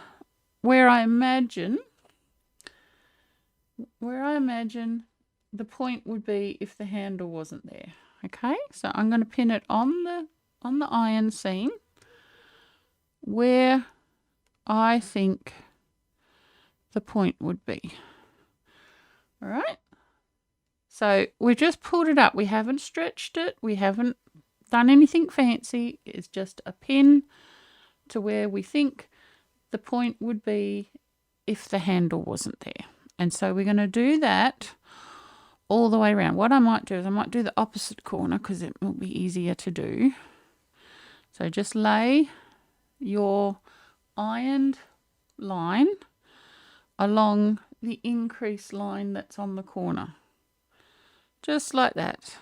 where I imagine the point would be if the handle wasn't there. Okay, so I'm going to pin it on the iron seam where I think the point would be. All right, so we've just pulled it up. We haven't stretched it. We haven't done anything fancy. It's just a pin to where we think the point would be if the handle wasn't there. And so we're going to do that all the way around. What I might do is I might do the opposite corner because it will be easier to do. So just lay your ironed line along the increase line that's on the corner. Just like that.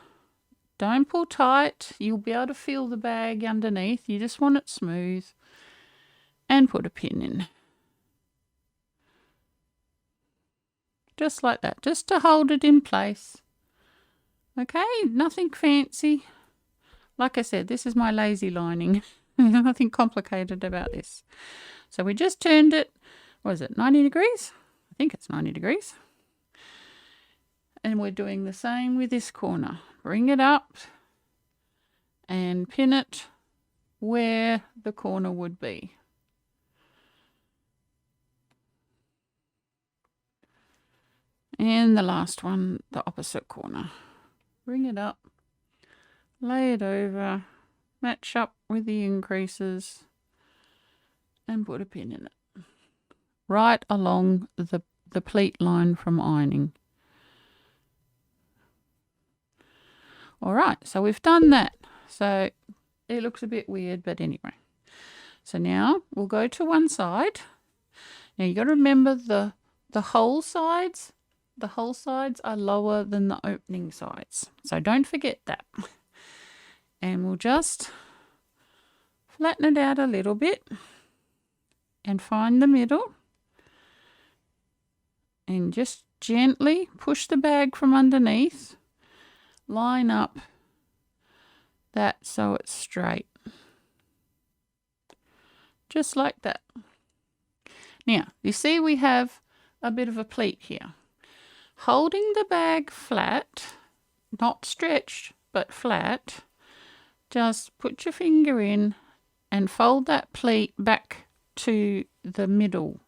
Don't pull tight. You'll be able to feel the bag underneath. You just want it smooth. And put a pin in. Just like that. Just to hold it in place. Okay, nothing fancy. Like I said, this is my lazy lining. Nothing complicated about this. So we just turned it, what is it, 90 degrees? I think it's 90 degrees. And we're doing the same with this corner. Bring it up and pin it where the corner would be. And the last one, the opposite corner. Bring it up, lay it over, match up with the increases, and put a pin in it. Right along the the pleat line from ironing. All right, so we've done that. So it looks a bit weird, but anyway. So now we'll go to one side. Now you got to remember the hole sides. The hole sides are lower than the opening sides. So don't forget that. And we'll just flatten it out a little bit and find the middle. And just gently push the bag from underneath. Line up that so it's straight. Just like that. Now, you see we have a bit of a pleat here. Holding the bag flat, not stretched, but flat, just put your finger in and fold that pleat back to the middle.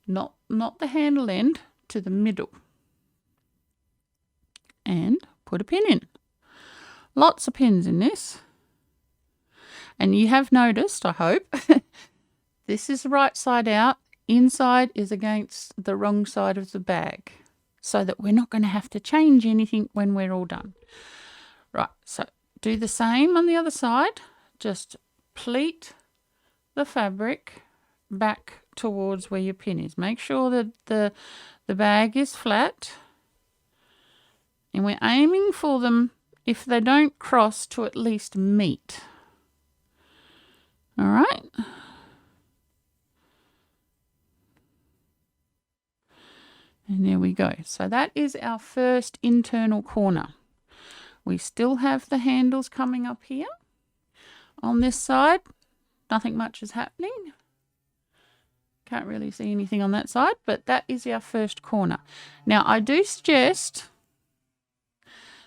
Not the handle end, to the middle. And put a pin in. Lots of pins in this. And you have noticed, I hope, this is the right side out. Inside is against the wrong side of the bag, so that we're not going to have to change anything when we're all done. Right, so do the same on the other side. Just pleat the fabric back towards where your pin is. Make sure that the bag is flat. And we're aiming for them, if they don't cross, to at least meet. All right. And there we go. So that is our first internal corner. We still have the handles coming up here. On this side, nothing much is happening. Can't really see anything on that side, but that is our first corner. Now, I do suggest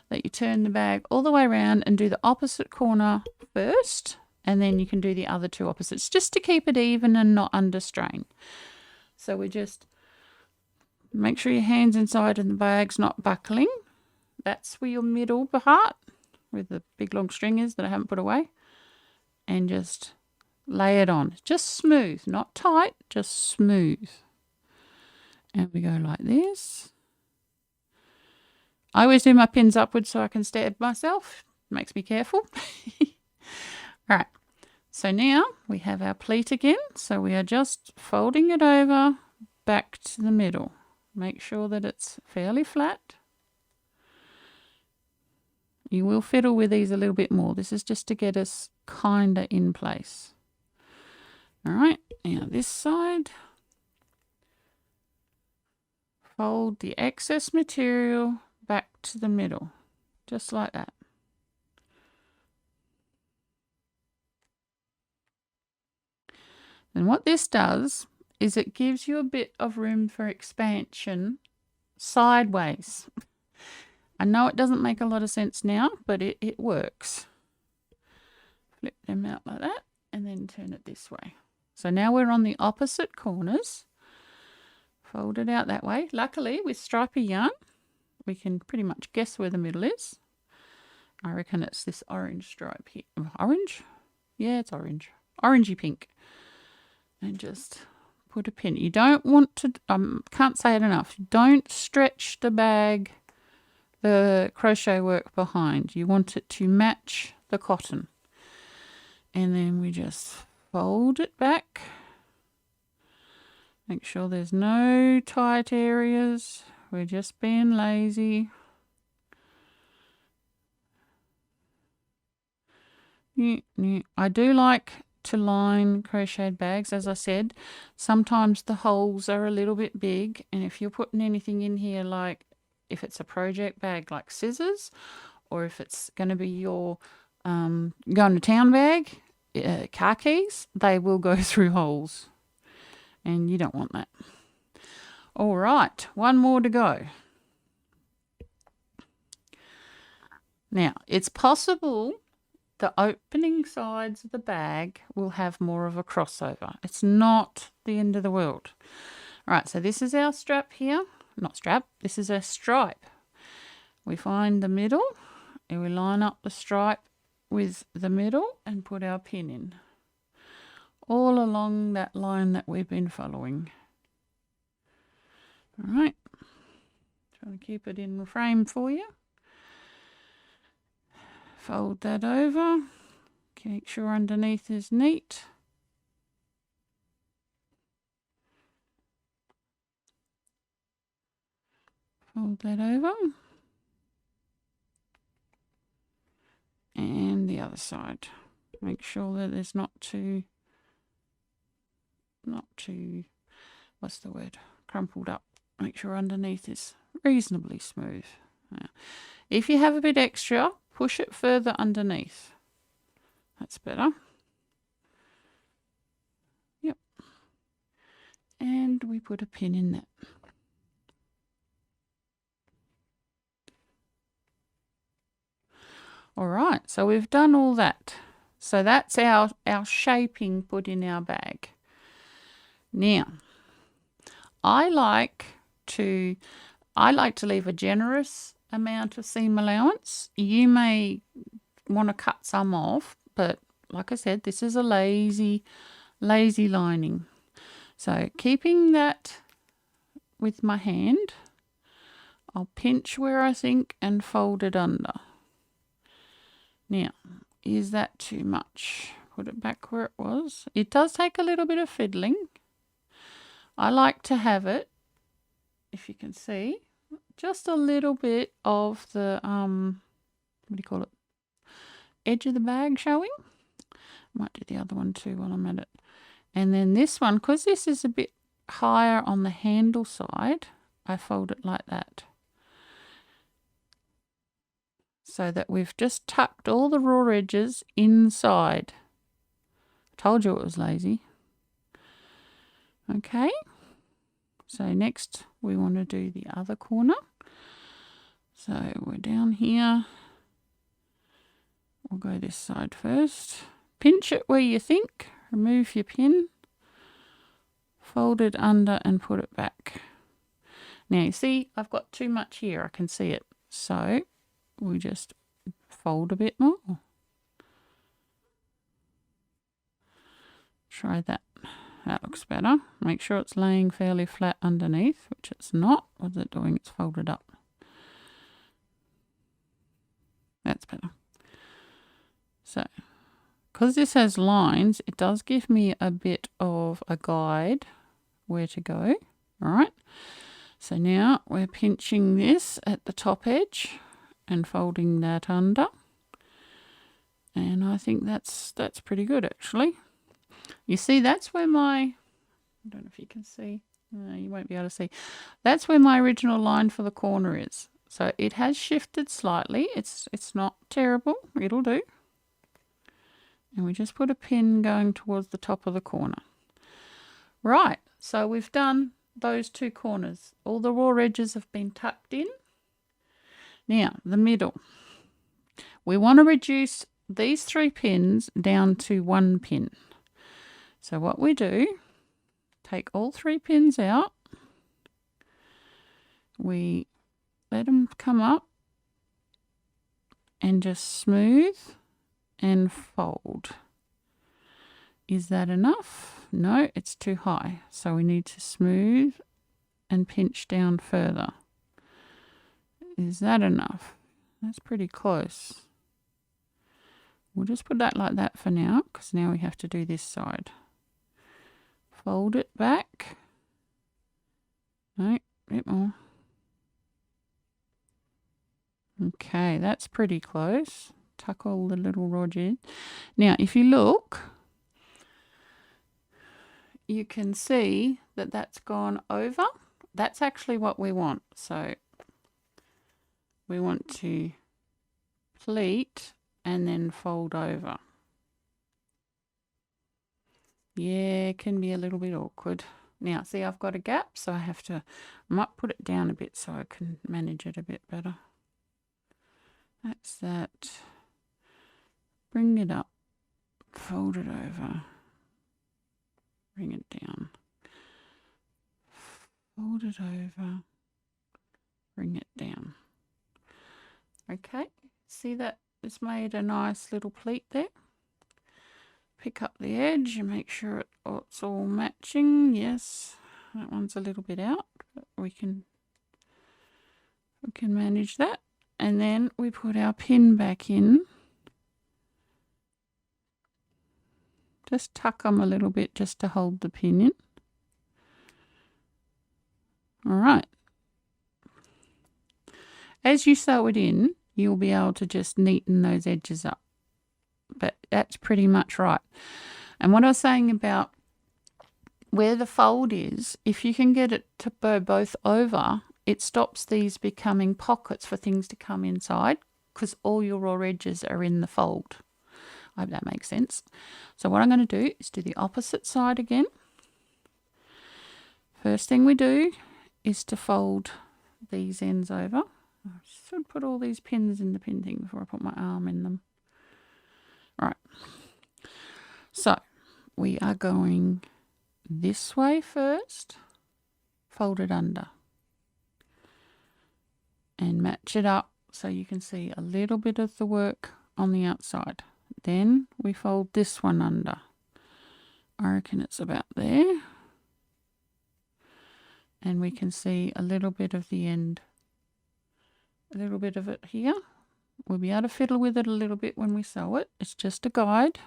that you turn the bag all the way around and do the opposite corner first, and then you can do the other two opposites, just to keep it even and not under strain. So we just make sure your hand's inside and the bag's not buckling. That's where your middle part, where the big long string is that I haven't put away, and just lay it on. Just smooth, not tight, just smooth. And we go like this. I always do my pins upwards so I can stab myself. Makes me careful. All right. So now we have our pleat again. So we are just folding it over back to the middle. Make sure that it's fairly flat. You will fiddle with these a little bit more. This is just to get us kind of in place. All right. Now this side. Fold the excess material back to the middle, just like that. And what this does is it gives you a bit of room for expansion sideways. I know it doesn't make a lot of sense now, but it works. Flip them out like that and then turn it this way. So now we're on the opposite corners. Fold it out that way. Luckily, with stripy yarn, we can pretty much guess where the middle is. I reckon it's this orange stripe here. Orange? Yeah, it's orange. Orangey pink. And just put a pin. You don't want to, can't say it enough, don't stretch the bag, the crochet work behind. You want it to match the cotton. And then we just fold it back. Make sure there's no tight areas. We're just being lazy. I do like to line crocheted bags. As I said, sometimes the holes are a little bit big, and if you're putting anything in here, like if it's a project bag like scissors, or if it's going to be your going to town bag, car keys, they will go through holes, and you don't want that. All right, one more to go. Now, it's possible the opening sides of the bag will have more of a crossover. It's not the end of the world. All right, so this is our strap here. Not strap, this is a stripe. We find the middle and we line up the stripe with the middle and put our pin in. All along that line that we've been following. All right, trying to keep it in frame for you. Fold that over. Make sure underneath is neat. Fold that over. And the other side. Make sure that it's not too, what's the word, crumpled up. Make sure underneath is reasonably smooth. Now, if you have a bit extra, push it further underneath. That's better. Yep. And we put a pin in that. All right, so we've done all that. So that's our shaping put in our bag. Now, I like to leave a generous amount of seam allowance. You may want to cut some off, but like I said, this is a lazy lining. So keeping that with my hand, I'll pinch where I think and fold it under. Now, is that too much? Put it back where it was. It does take a little bit of fiddling. I like to have it, if you can see, just a little bit of the, what do you call it? Edge of the bag showing. Might do the other one too while I'm at it. And then this one, because this is a bit higher on the handle side, I fold it like that. So that we've just tucked all the raw edges inside. Told you it was lazy. Okay. So next we want to do the other corner. So we're down here. We'll go this side first. Pinch it where you think. Remove your pin. Fold it under and put it back. Now you see I've got too much here. I can see it. So we just fold a bit more. Try that. That looks better. Make sure it's laying fairly flat underneath, which it's not. What's it doing? It's folded up. That's better. So, because this has lines, it does give me a bit of a guide where to go. All right. So now we're pinching this at the top edge and folding that under. And I think that's pretty good actually. You see, that's where I don't know if you can see. No, you won't be able to see. That's where my original line for the corner is. So it has shifted slightly. It's not terrible. It'll do. And we just put a pin going towards the top of the corner. Right, so we've done those two corners. All the raw edges have been tucked in. Now, the middle. We want to reduce these 3 pins down to 1 pin. So what we do, take all 3 pins out. We let them come up and just smooth and fold. Is that enough? No, it's too high. So we need to smooth and pinch down further. Is that enough? That's pretty close. We'll just put that like that for now, because now we have to do this side. Fold it back. No, a bit more. Okay, that's pretty close. Tuck all the little rods in. Now, if you look, you can see that that's gone over. That's actually what we want. So we want to pleat and then fold over. Yeah, it can be a little bit awkward. Now, see, I've got a gap, so I might put it down a bit so I can manage it a bit better. That's that. Bring it up, fold it over, bring it down, fold it over, bring it down. Okay, see that it's made a nice little pleat there. Pick up the edge and make sure it's all matching. Yes, that one's a little bit out. we can manage that. And then we put our pin back in. Just tuck them a little bit just to hold the pin in. All right. As you sew it in, you'll be able to just neaten those edges up. But that's pretty much right. And what I was saying about where the fold is, if you can get it to bow both over, it stops these becoming pockets for things to come inside because all your raw edges are in the fold. I hope that makes sense. So what I'm going to do is do the opposite side again. First thing we do is to fold these ends over. I should put all these pins in the pin thing before I put my arm in them. All right. So we are going this way first, fold it under and match it up so you can see a little bit of the work on the outside. Then we fold this one under. I reckon it's about there. And we can see a little bit of the end, a little bit of it here. We'll be able to fiddle with it a little bit when we sew it. It's just a guide.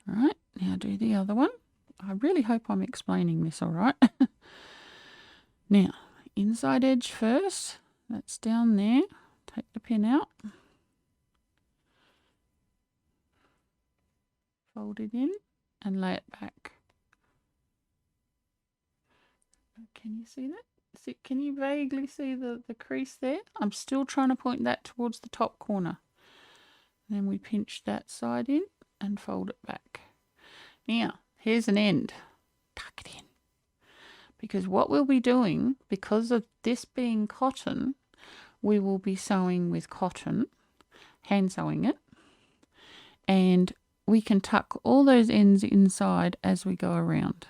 All right, now do the other one. I really hope I'm explaining this all right. Now, inside edge first. That's down there. Take the pin out. Fold it in and lay it back. Can you see that? Can you vaguely see the crease there? I'm still trying to point that towards the top corner. Then we pinch that side in and fold it back. Now, here's an end. Tuck it in. Because what we'll be doing, because of this being cotton, we will be sewing with cotton, hand sewing it, and we can tuck all those ends inside as we go around.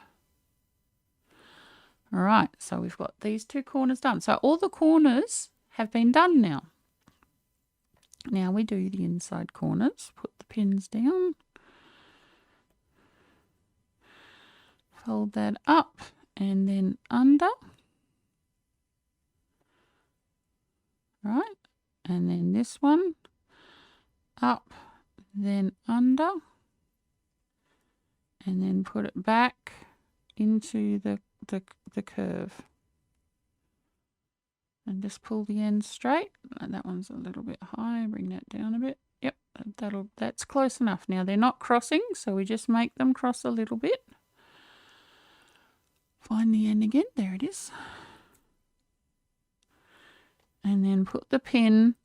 All right, so we've got these two corners done. So all the corners have been done now. Now we do the inside corners. Put the pins down. Fold that up and then under. Right, and then this one up, then under, and then put it back into the curve. And just pull the end straight. And that one's a little bit high. Bring that down a bit. Yep, that's close enough. Now they're not crossing, so we just make them cross a little bit. Find the end again. There it is. And then put the pin.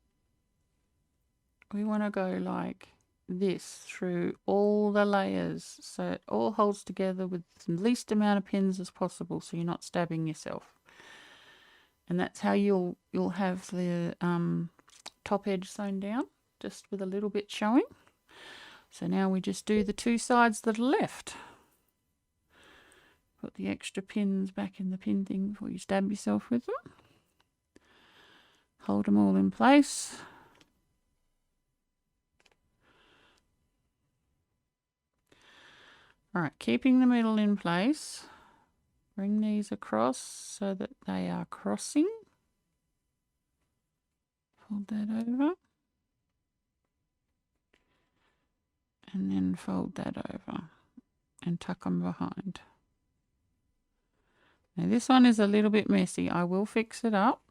We want to go like this through all the layers so it all holds together with the least amount of pins as possible so you're not stabbing yourself. And that's how you'll have the top edge sewn down, just with a little bit showing. So now we just do the two sides that are left. Put the extra pins back in the pin thing before you stab yourself with them. Hold them all in place. All right, keeping the middle in place. Bring these across so that they are crossing. Fold that over. And then fold that over and tuck them behind. Now this one is a little bit messy. I will fix it up.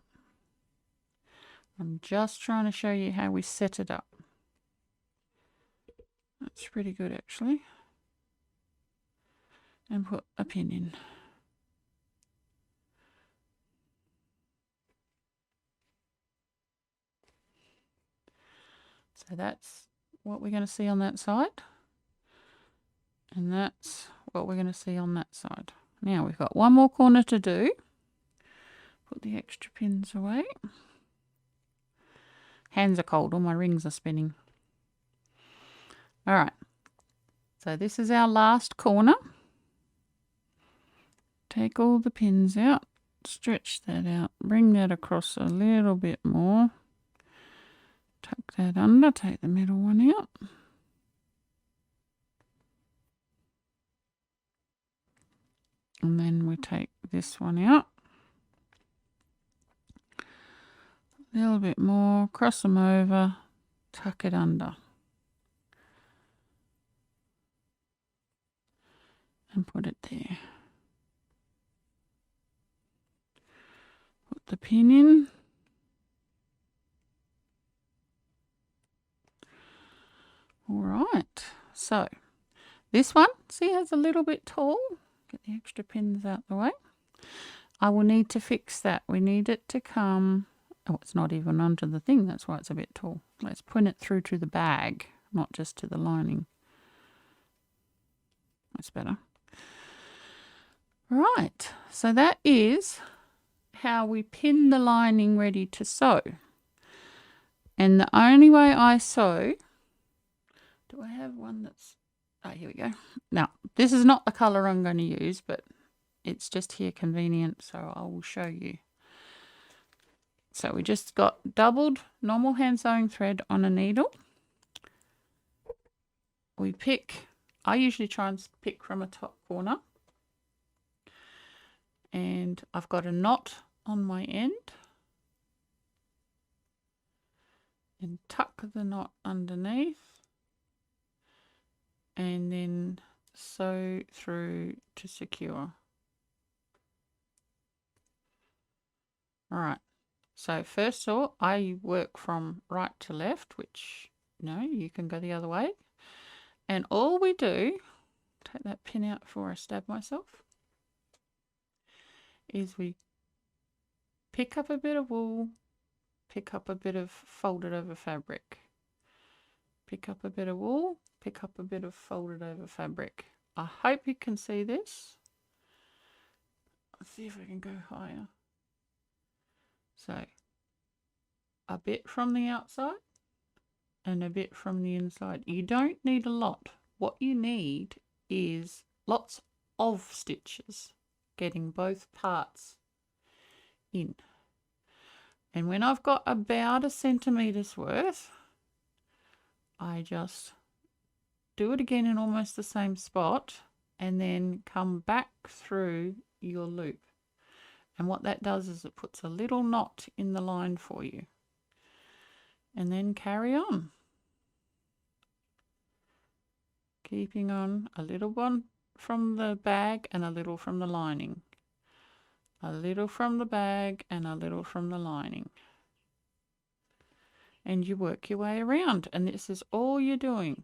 I'm just trying to show you how we set it up. That's pretty good actually. And put a pin in. So that's what we're going to see on that side. And that's what we're going to see on that side. Now we've got one more corner to do. Put the extra pins away. Hands are cold, all my rings are spinning. All right. So this is our last corner. Take all the pins out. Stretch that out. Bring that across a little bit more. Tuck that under. Take the middle one out. And then we take this one out. A little bit more, cross them over, tuck it under. And put it there. Put the pin in. All right, so this one, see, has a little bit tall. Get the extra pins out the way. I will need to fix that. We need it to come, oh, it's not even onto the thing. That's why it's a bit tall. Let's pin it through to the bag, not just to the lining. That's better. Right, so that is how we pin the lining ready to sew. And the only way I sew, do I have one that's, oh, here we go. Now, this is not the colour I'm going to use, but it's just here convenient, so I will show you. So we just got doubled normal hand sewing thread on a needle. We pick, I usually try and pick from a top corner. And I've got a knot on my end. And tuck the knot underneath. And then sew through to secure. All right. So first of all, I work from right to left, which, no, you can go the other way. And all we do, take that pin out before I stab myself, is we pick up a bit of wool, pick up a bit of folded over fabric. Pick up a bit of wool, pick up a bit of folded over fabric. I hope you can see this. Let's see if I can go higher. So, a bit from the outside and a bit from the inside. You don't need a lot. What you need is lots of stitches, getting both parts in. And when I've got about a centimetre's worth, I just do it again in almost the same spot and then come back through your loop. And what that does is it puts a little knot in the line for you. And then carry on. Keeping on, a little one from the bag and a little from the lining. A little from the bag and a little from the lining. And you work your way around, and this is all you're doing.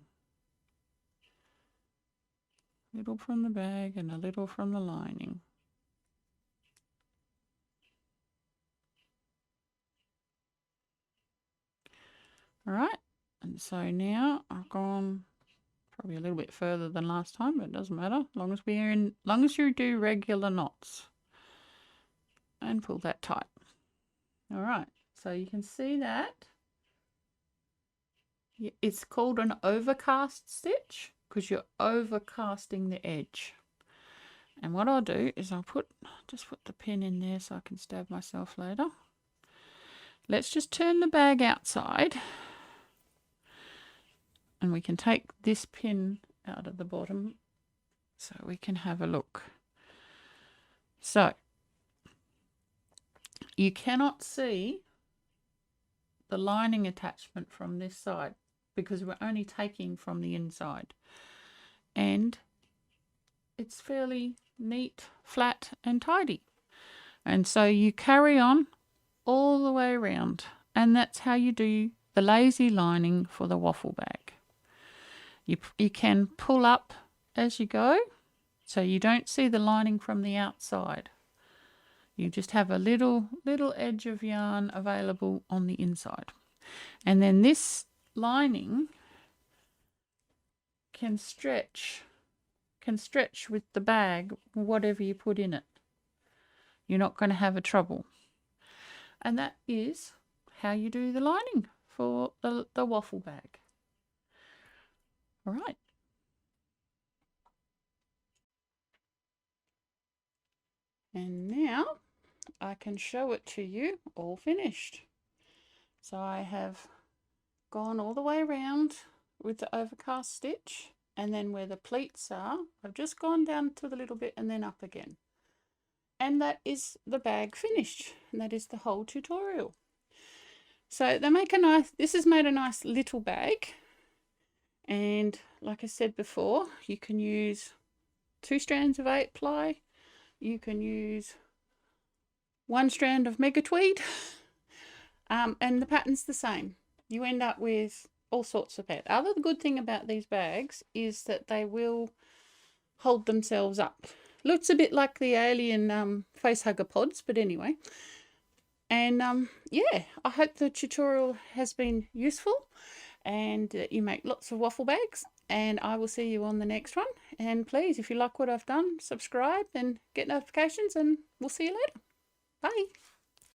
Little from the bag and a little from the lining. All right, and so now I've gone probably a little bit further than last time, but it doesn't matter, long as you do regular knots and pull that tight. All right, so you can see that it's called an overcast stitch because you're overcasting the edge. And what I'll do is I'll just put the pin in there so I can stab myself later. Let's just turn the bag outside. And we can take this pin out of the bottom so we can have a look. So, you cannot see the lining attachment from this side because we're only taking from the inside. And it's fairly neat, flat and tidy. And so you carry on all the way around. And that's how you do the lazy lining for the waffle bag. You can pull up as you go, so you don't see the lining from the outside. You just have a little edge of yarn available on the inside. And then this lining can stretch with the bag, whatever you put in it. You're not going to have a trouble. And that is how you do the lining for the waffle bag. All right. And now I can show it to you all finished. So I have gone all the way around with the overcast stitch, and then where the pleats are, I've just gone down to the little bit and then up again. And that is the bag finished. And that is the whole tutorial. So they make a nice, this has made a nice little bag. And like I said before, you can use 2 strands of 8 ply. You can use 1 strand of mega tweed. And the pattern's the same. You end up with all sorts of pattern. Other good thing about these bags is that they will hold themselves up. Looks a bit like the alien face hugger pods, but anyway. And yeah, I hope the tutorial has been useful and that you make lots of waffle bags, and I will see you on the next one. And please, if you like what I've done, subscribe and get notifications, and we'll see you later. Bye.